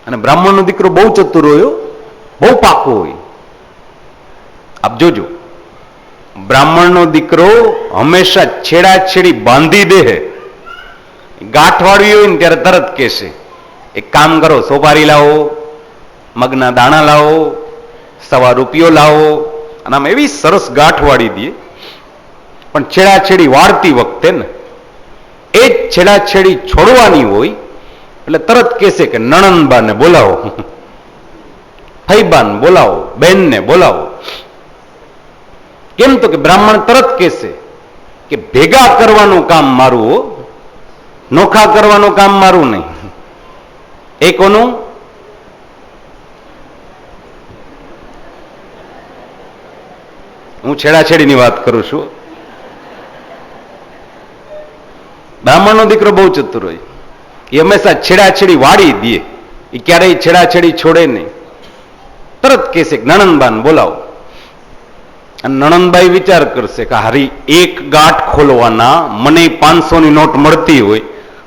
અને બ્રાહ્મણનો દીકરો બહુ ચતુર હોય, બહુ પાકો હોય. આપ જોજો, બ્રાહ્મણનો દીકરો હંમેશા છેડાછેડી બાંધી દે. ગાંઠવાળી હોય ને ત્યારે તરત કહેશે એક કામ કરો, સોપારી લાવો, મગના દાણા લાવો, ₹1 લાવો, અને આમ એવી સરસ ગાંઠવાળી દે. પણ છેડાછેડી વાળતી વખતે ને એ જ છેડાછેડી છોડવાની હોય એટલે તરત કહેશે કે નણંદબાને બોલાવો, ફઈબાને બોલાવો, બેનને બોલાવો. કેમ તો કે બ્રાહ્મણ તરત કહેશે કે ભેગા કરવાનું કામ મારું હો, નોખા કરવાનું કામ મારું નહીં. એ કોનું? હું છેડાછેડીની વાત કરું છું. બ્રાહ્મણનો દીકરો બહુ ચતુર હોય. એ હંમેશા છેડાછેડી વાળી દે. એ ક્યારેય છેડાછેડી છોડે નહીં. તરત કહેશે કે નણંદબાને બોલાવો. અને નણંદબાઈ વિચાર કરશે કે હારી એક ગાંઠ ખોલવાના મને 500ની નોટ મળતી હોય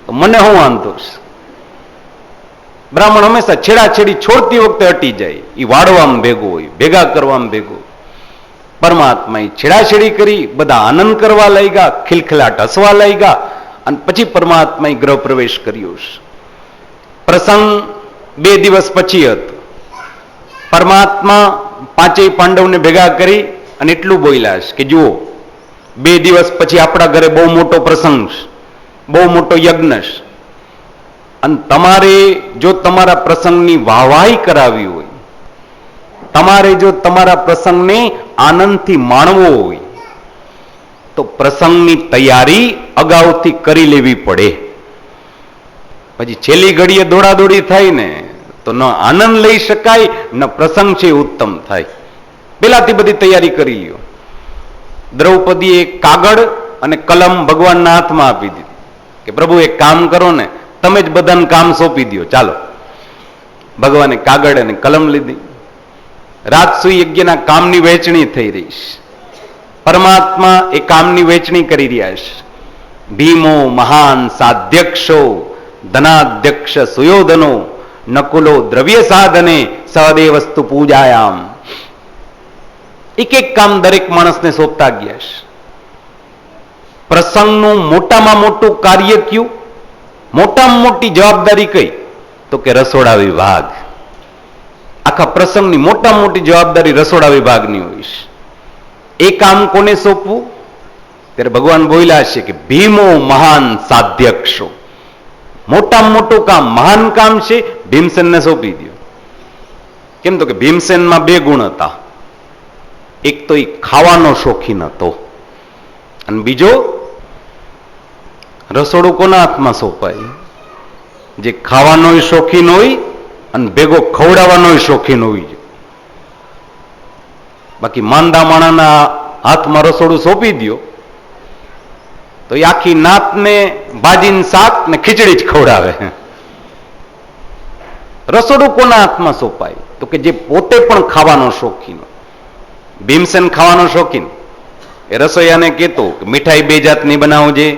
તો મને શું વાંધો છે? બ્રાહ્મણ હંમેશા છેડાછેડી છોડતી વખતે હટી જાય. એ વાળવામાં ભેગો હોય, ભેગા કરવામાં ભેગો. પરમાત્માએ છેડાછેડી કરી, બધા આનંદ કરવા લઈ ગયા, ખિલખિલાટ હસવા લઈ ગયા. અને પછી પરમાત્માએ ગ્રહ પ્રવેશ કર્યો છે. પ્રસંગ 2 દિવસ પછી હતો. પરમાત્મા 5 પાંડવને ભેગા કરી અને એટલું બોલ્યા છે કે જુઓ, 2 દિવસ પછી આપણા ઘરે બહુ મોટો પ્રસંગ છે, બહુ મોટો યજ્ઞ છે. અને તમારે જો તમારા પ્રસંગની વાહવાહી કરાવી હોય, તમારે જો તમારા પ્રસંગને આનંદથી માણવો હોય, તો પ્રસંગની તૈયારી અગાઉથી કરી લેવી પડે. પછી છેલ્લી ઘડીએ દોડાદોડી થાય ને તો ન આનંદ લઈ શકાય, ન પ્રસંગ છે ઉત્તમ થાય. પેલાથી બધી તૈયારી કરી લ્યો. દ્રૌપદીએ કાગળ અને કલમ ભગવાનના હાથમાં આપી દીધી કે પ્રભુ એક કામ કરો ને, તમે જ બધાને કામ સોંપી દો, ચાલો. ભગવાને કાગળ અને કલમ લીધી. રાજસુ યજ્ઞના કામની વહેંચણી થઈ રહી છે. પરમાત્મા એ કામની વહેંચણી કરી રહ્યા છે. ભીમો મહાન સાધ્યક્ષો ધનાધ્યક્ષ સુયોધનો નકુલો દ્રવ્ય સાધને સહદેવસ્તુ પૂજાયામ. એક એક કામ દરેક માણસને સોંપતા ગયા છે. પ્રસંગનું મોટામાં મોટું કાર્ય કયું? મોટામાં મોટી જવાબદારી કઈ? તો કે રસોડા વિભાગ. આખા પ્રસંગની મોટામાં મોટી જવાબદારી રસોડા વિભાગની હોય છે. એ કામ કોને સોંપવું? ત્યારે ભગવાન બોલ્યા છે કે ભીમો મહાન સાધ્યક્ષો. મોટામાં મોટું કામ, મહાન કામ છે, ભીમસેનને સોંપી દો. કેમ તો કે ભીમસેનમાં બે ગુણ હતા. એક તો એ ખાવાનો શોખીન હતો અને બીજો રસોડું કોના હાથમાં સોંપાય? જે ખાવાનોય શોખીન હોય અને ભેગો ખવડાવવાનોય શોખીન હોય. બાકી માંદા માણાના હાથમાં રસોડું સોંપી દો તો એ આખી નાતને ભાજીને શાક ને ખીચડી જ ખવડાવે. રસોડું કોના હાથમાં સોંપાય? તો કે જે પોતે પણ ખાવાનો શોખીન. ભીમસેન ખાવાનો શોખીન, એ રસોઈયાને કહેતો કે મીઠાઈ 2 જાતની બનાવજે,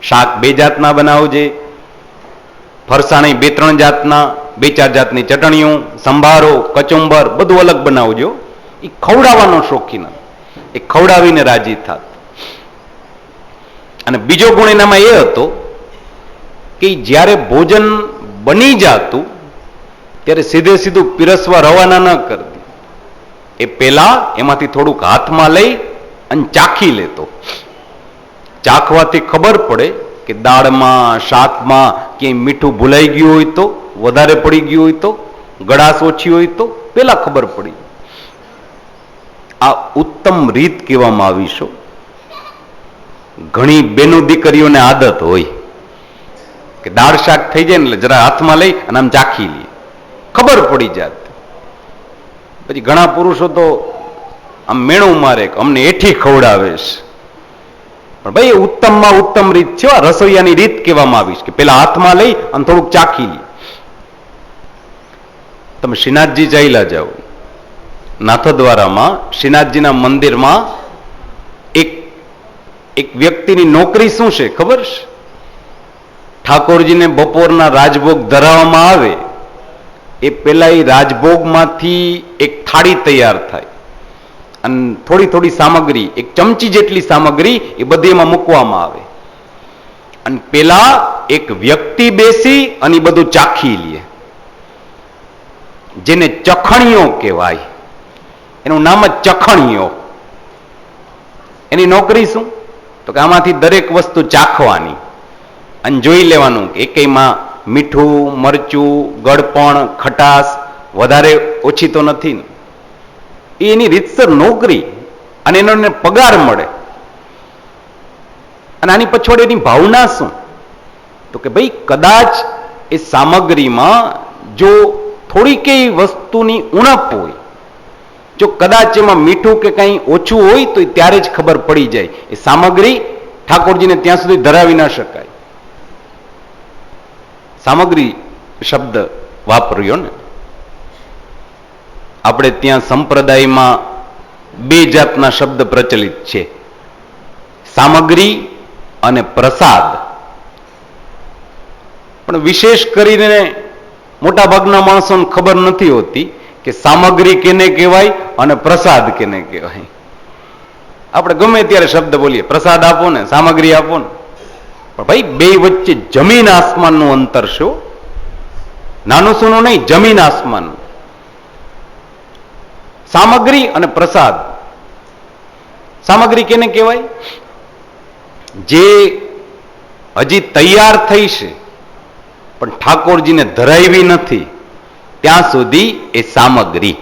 શાક 2 જાતના બનાવજે, ફરસાણી 2-3 જાતના, 2-4 જાતની ચટણીઓ, સંભારો, કચુંબર બધું અલગ બનાવજો. એ ખવડાવવાનો શોખીન, એ ખવડાવીને રાજી થાત. અને બીજો ગુણ એનામાં એ હતો કે જ્યારે ભોજન બની જાતું ત્યારે સીધું પીરસવા રવાના ન કરતી. એ પેલા એમાંથી થોડુંક હાથમાં લઈ અને ચાખી લેતો. ચાખવાથી ખબર પડે કે દાળમાં, શાકમાં ક્યાંય મીઠું ભૂલાઈ ગયું હોય તો, વધારે પડી ગયું હોય તો, ગળાશ ઓછી હોય તો પેલા ખબર પડી. આ ઉત્તમ રીત કહેવામાં આવી છે. ઘણી બેનો દીકરીઓને આદત હોય કે દાળ શાક થઈ જાય ને એટલે જરા હાથમાં લઈ અને આમ ચાખી લે, ખબર પડી જાત. પછી ઘણા પુરુષો તો આમ મેણું મારે કે અમને એઠી ખવડાવે છે. પણ ભાઈ ઉત્તમમાં ઉત્તમ રીત છે. રસોઈયાની રીત કહેવામાં આવી છે કે પેલા હાથમાં લઈ અને થોડુંક ચાખી લે. તમે શ્રીનાથજી ચાલ્યા જાઓ, નાથદ્વારામાં શ્રીનાથજીના મંદિરમાં એક વ્યક્તિની નોકરી શું છે ખબર છે? ઠાકોરજીને બપોરના રાજભોગ ધરાવવામાં આવે એ પેલા એ રાજભોગમાંથી એક થાળી તૈયાર થાય અને થોડી સામગ્રી, 1 ચમચી જેટલી સામગ્રી એ બધી એમાં મૂકવામાં આવે અને પેલા એક વ્યક્તિ બેસી અને એ બધું ચાખી લે, જેને ચખણીઓ કહેવાય. એનું નામ જ ચખણીઓ. એની નોકરી શું? તો કે આમાંથી દરેક વસ્તુ ચાખવાની અને જોઈ લેવાનું કે એકેયમાં મીઠું, મરચું, ગળપણ, ખટાશ વધારે ઓછી તો નથી ને. એની રીતસર નોકરી અને એનો પગાર મળે. અને આની પછવાડે એની ભાવના શું? તો કે ભાઈ કદાચ એ સામગ્રીમાં જો થોડી કઈ વસ્તુની ઉણપ હોય, જો કદાચ એમાં મીઠું કે કંઈ ઓછું હોય તો ત્યારે જ ખબર પડી જાય. એ સામગ્રી ઠાકોરજીને ત્યાં સુધી ધરાવી ના શકાય. સામગ્રી શબ્દ વાપર્યો ને. આપણે ત્યાં સંપ્રદાયમાં 2 જાતના શબ્દ પ્રચલિત છે, સામગ્રી અને પ્રસાદ. પણ વિશેષ કરીને મોટા ભાગના માણસોને ખબર નથી હોતી કે સામગ્રી કેને કહેવાય અને પ્રસાદ કેને કહેવાય. આપણે ગમે ત્યારે શબ્દ બોલીએ, પ્રસાદ આપો ને, સામગ્રી આપો ને. પણ ભાઈ બે વચ્ચે જમીન આસમાનનું અંતર છે. નાનું સૂનું નહીં, જમીન આસમાનનું. સામગ્રી અને પ્રસાદ. સામગ્રી કેને કહેવાય? જે હજી તૈયાર થઈ છે પણ ઠાકોરજીને ધરાવી નથી ત્યાં સુધી એ સામગ્રી.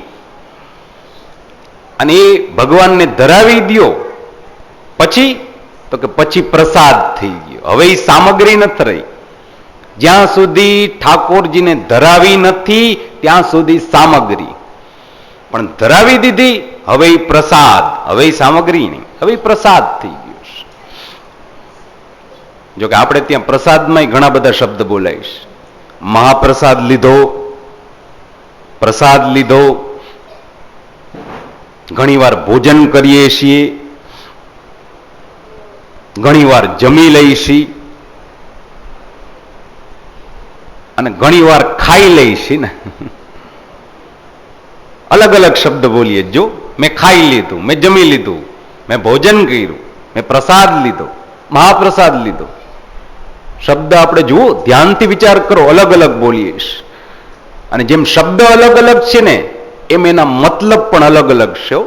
અને એ ભગવાનને ધરાવી દ્યો પછી તો કે પછી પ્રસાદ થઈ ગયો. હવે એ સામગ્રી નથી રહી. જ્યાં સુધી ઠાકોરજીને ધરાવી નથી ત્યાં સુધી સામગ્રી, પણ ધરાવી દીધી હવે એ પ્રસાદ. હવે એ સામગ્રી નહીં, હવે એ પ્રસાદ થઈ ગયો. જોકે આપણે ત્યાં પ્રસાદમાં ઘણા બધા શબ્દ બોલાય છે. મહાપ્રસાદ લીધો, પ્રસાદ લીધો, ઘણીવાર ભોજન કરીએ છીએ, ઘણીવાર જમી લઈએ છીએ અને ઘણીવાર ખાઈ લઈએ છીએ ને. અલગ અલગ શબ્દ બોલીએ. જો મેં ખાઈ લીધું, મેં જમી લીધું, મેં ભોજન કર્યું, મેં પ્રસાદ લીધો, મહાપ્રસાદ લીધો. શબ્દ આપણે જુઓ, ધ્યાનથી વિચાર કરો, અલગ અલગ બોલીએ. અને જેમ શબ્દ અલગ અલગ છે ને એમ એના મતલબ પણ અલગ અલગ છે.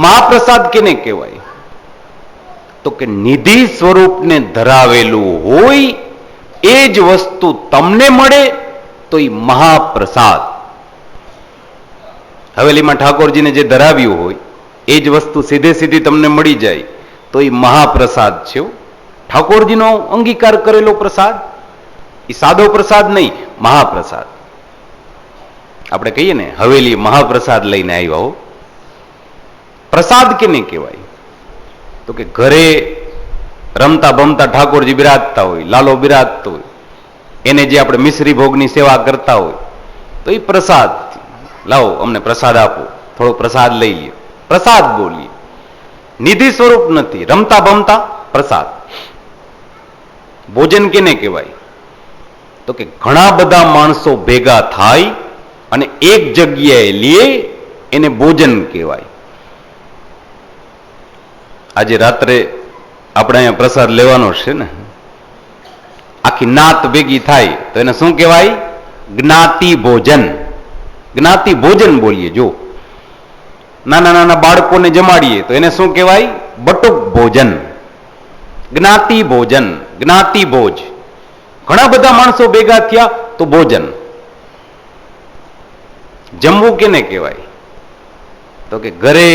મહાપ્રસાદ કેને કહેવાય? તો કે નિધિ સ્વરૂપને ધરાવેલું હોય એ જ વસ્તુ તમને મળે તો એ મહાપ્રસાદ. હવેલીમાં ઠાકોરજીને જે ધરાવ્યું હોય એ જ વસ્તુ સીધે સીધી તમને મળી જાય તો એ મહાપ્રસાદ છે. ઠાકોરજીનો અંગીકાર કરેલો પ્રસાદ, એ સાદો પ્રસાદ નહીં, મહાપ્રસાદ. આપણે કહીએ ને હવેલી મહાપ્રસાદ લઈને આવ્યા હો. પ્રસાદ કેને કહેવાય? તો કે ઘરે રમતા બમતા ઠાકોરજી બિરાજતા હોય, લાલો બિરાજતો હોય, એને જે આપણે મિશ્રી ભોગની સેવા કરતા હોય તો એ પ્રસાદ. લાવો અમને પ્રસાદ આપો, થોડો પ્રસાદ લઈ લે, પ્રસાદ બોલીએ. નિધિ સ્વરૂપ નથી, રમતા બમતા પ્રસાદ. ભોજન કેને કહેવાય? તો કે ઘણા બધા માણસો ભેગા થાય અને એક જગ્યાએ લે એને ભોજન કહેવાય. આજે રાત્રે આપણે અહીંયા પ્રસાદ લેવાનો છે ને, આખી નાત ભેગી થાય તો એને શું કહેવાય? જ્ઞાતિ ભોજન. જ્ઞાતિ ભોજન બોલીએ. જો નાના નાના બાળકોને જમાડીએ તો એને શું કહેવાય? બટુક ભોજન. જ્ઞાતિ ભોજન, જ્ઞાતિ ભોજ. ઘણા બધા માણસો ભેગા થયા તો ભોજન. જમવું કેને કહેવાય? તો કે ઘરે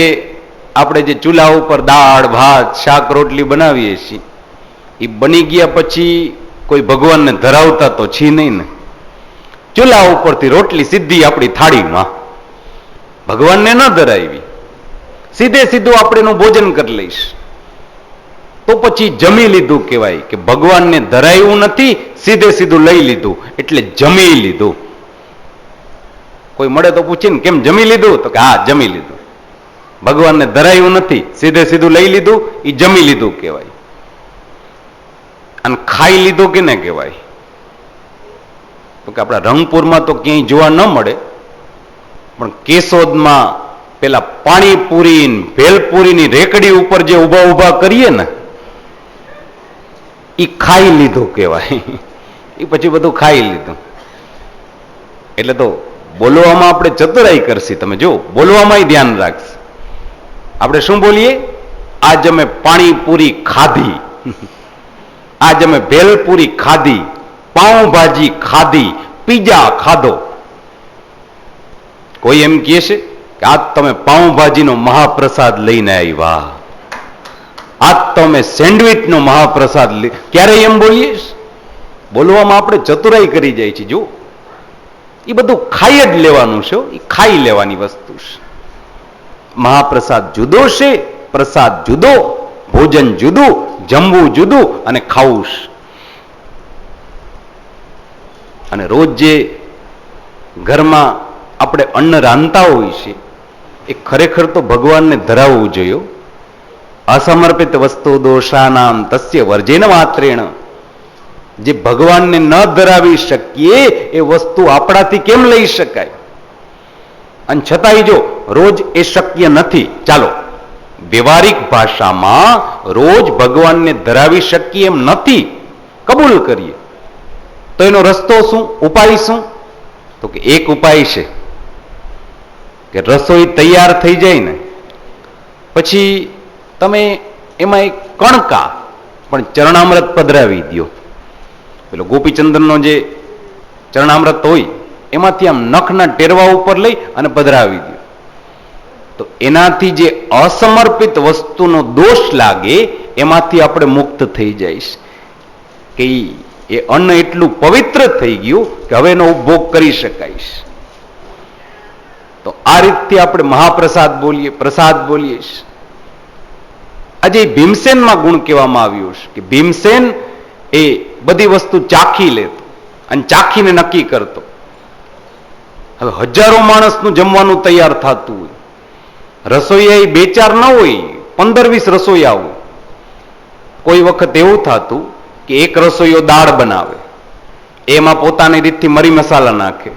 આપણે જે ચૂલા ઉપર દાળ ભાત શાક રોટલી બનાવીએ છીએ એ બની ગયા પછી કોઈ ભગવાનને ધરાવતા તો છી નહીં ને. ચૂલા ઉપરથી રોટલી સીધી આપણી થાળીમાં, ભગવાનને ન ધરાવી, સીધે સીધું આપણે એનું ભોજન કરી લઈશ તો પછી જમી લીધું કહેવાય. કે ભગવાનને ધરાયું નથી, સીધે સીધું લઈ લીધું એટલે જમી લીધું. કોઈ મળે તો પૂછીને કેમ જમી લીધું? તો કે હા જમી લીધું. ભગવાનને ધરાયું નથી, સીધે સીધું લઈ લીધું, એ જમી લીધું કહેવાય. અને ખાઈ લીધું કેને કહેવાય? તો કે આપણા રંગપુરમાં તો ક્યાંય જોવા ન મળે, પણ કેશોદમાં પેલા પાણીપુરી ભેલપુરીની રેકડી ઉપર જે ઉભા ઉભા કરીએ ને એ ખાઈ લીધું કહેવાય. એ પછી બધું ખાઈ લીધું. એટલે તો બોલવામાં આપણે ચતુરાઈ કરશી. તમે જો બોલવામાં ધ્યાન રાખશે. આપણે શું બોલીએ? આજ અમે પાણીપુરી ખાધી, આજ અમે ભેલપુરી ખાધી, પાઉંભાજી ખાધી, પીઝા ખાધો. કોઈ એમ કહે છે કે આજ તમે પાઉંભાજીનો મહાપ્રસાદ લઈને આવ્યા, આજ તમે સેન્ડવિચનો મહાપ્રસાદ ક્યારે એમ બોલીએ? બોલવામાં આપણે ચતુરાઈ કરી જાય છે. જો એ બધું ખાઈ જ લેવાનું છે, એ ખાઈ લેવાની વસ્તુ છે. મહાપ્રસાદ જુદો છે, પ્રસાદ જુદો, ભોજન જુદું, જમવું જુદું અને ખાવું. અને રોજ જે ઘરમાં આપણે અન્ન રાંધતા હોય છે એ ખરેખર તો ભગવાનને ધરાવવું જોઈએ. અસમર્પિત વસ્તુ દોષાનામ તસ્ય વર્જેન માત્રેણ. જે ભગવાનને ન ધરાવી શકીએ એ વસ્તુ આપણાથી કેમ લઈ શકાય? અને છતાંય જો રોજ એ શક્ય નથી, ચાલો વ્યવહારિક ભાષામાં રોજ ભગવાનને ધરાવી શકીએ એમ નથી, કબૂલ કરીએ, તો એનો રસ્તો શું, ઉપાય શું? તો કે એક ઉપાય છે કે રસોઈ તૈયાર થઈ જાય ને પછી તમે એમાં એક કણકા પણ ચરણામૃત પધરાવી દો. પેલો ગોપીચંદનનો જે ચરણામૃત હોય એમાંથી આમ નખના ટેરવા ઉપર લઈ અને પધરાવી દો, તો એનાથી જે અસમર્પિત વસ્તુનો દોષ લાગે એમાંથી આપણે મુક્ત થઈ જઈશ. કે એ અન્ન એટલું પવિત્ર થઈ ગયું કે હવે એનો ઉપભોગ કરી શકાય. તો આ રીતથી આપણે મહાપ્રસાદ બોલીએ, પ્રસાદ બોલીએ. આજે ભીમસેનમાં ગુણ કહેવામાં આવ્યું છે કે ભીમસેન એ બધી વસ્તુ ચાખી લેતો અને ચાખીને નક્કી કરતો. હવે હજારો માણસનું જમવાનું તૈયાર થતું હોય, રસોઈયા બે ચાર ન હોય, 15-20 રસોઈયા હોય. કોઈ વખત એવું થતું કે એક રસોઈયો દાળ બનાવે, એમાં પોતાની રીતથી મરી મસાલા નાખે,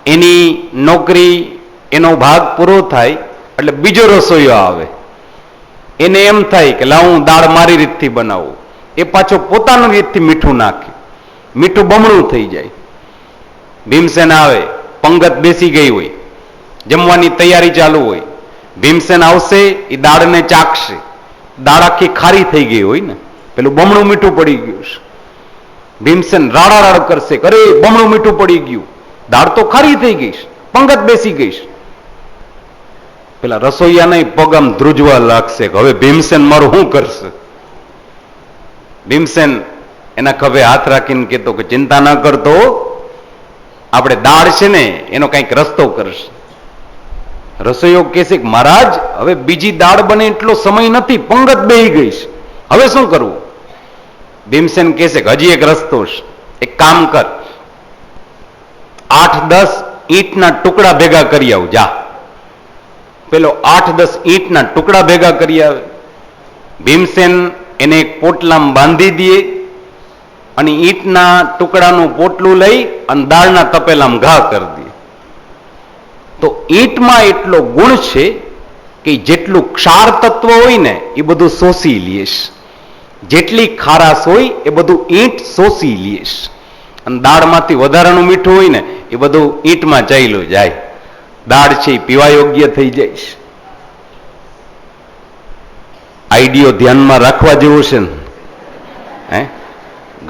એની નોકરી એનો ભાગ પૂરો થાય એટલે બીજો રસોઈયો આવે, એને એમ થાય કે લાવ હું દાળ મારી રીતથી બનાવું, એ પાછો પોતાની રીતથી મીઠું નાખે, મીઠું બમણું થઈ જાય. ભીમસેન આવે, પંગત બેસી ગઈ હોય, જમવાની તૈયારી ચાલુ હોય, ભીમસેન આવશે, એ દાળને ચાખશે, દાળ આખી ખારી થઈ ગઈ હોય ને, પેલું બમણું મીઠું પડી ગયું છે. ભીમસેન રાડા કરશે, અરે બમણું મીઠું પડી ગયું, દાળ તો ખારી થઈ ગઈ, પંગત બેસી ગઈ. પેલા રસોઈયાના પગ આમ ધ્રુજવા લાગશે કે હવે ભીમસેન મારું શું કરશે. ભીમસેન એના ખભે હાથ રાખીને કહેતો કે ચિંતા ના કરતો, આપણે દાળ છે ને એનો કંઈક રસ્તો કરશે. રસોઈયો કહેશે કે મહારાજ હવે બીજી દાળ બને એટલો સમય નથી, પંગત બેહી ગઈ છે, હવે શું કરવું? ભીમસેન કહેશે કે હજી એક રસ્તો છે, એક કામ કર, 8-10 ઈંટના ટુકડા ભેગા કરી આવ જા. પેલો 8-10 ઈંટના ટુકડા ભેગા કરી આવે. ભીમસેન એને એક પોટલામાં બાંધી દે અને ઈંટના ટુકડાનું પોટલું લઈ અને દાળના તપેલામાં ઘા કરી દે. તો ઈંટમાં એટલો ગુણ છે કે જેટલું ક્ષાર તત્વ હોય ને એ બધું શોષી લેશ, જેટલી ખારાશ હોય એ બધું ઈંટ શોષી લેશ, અને દાળમાંથી વધારાનું મીઠું હોય ને એ બધું ઈંટમાં ચાલ્યું જાય, દાળ છે એ પીવા યોગ્ય થઈ જાય. આઈડિયો ધ્યાનમાં રાખવા જેવો છે ને. હે,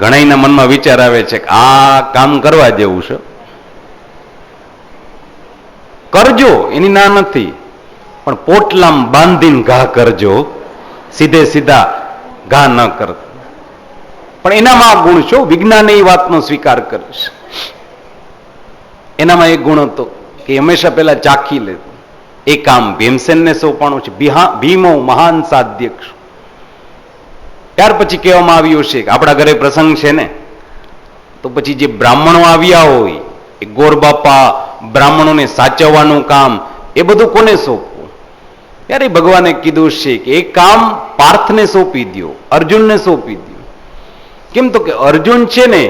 ઘણાના મનમાં વિચાર આવે છે કે આ કામ કરવા જેવું છે, કરજો, એની ના નથી, પણ પોટલામાં બાંધીને ઘા કરજો, સીધે સીધા ઘા ન કરતા. પણ એનામાં આ ગુણ છો, વિજ્ઞાન એ વાતનો સ્વીકાર કરીશ. એનામાં એક ગુણ હતો કે હંમેશા પેલા ચાખી લેતો. એ કામ ભીમસેનને સોંપાણું છે. ભીમો મહાન સાધ્યક્ષ. ત્યાર પછી કહેવામાં આવ્યું છે કે આપણા ઘરે પ્રસંગ છે ને, તો પછી જે બ્રાહ્મણો આવ્યા હોય એ ગોરબાપા બ્રાહ્મણોને સાચવવાનું કામ એ બધું કોને સોંપવું? ત્યારે ભગવાને કીધું છે કે એ કામ પાર્થને સોંપી દો, અર્જુનને સોંપી દો. કેમ તો કે અર્જુન છે ને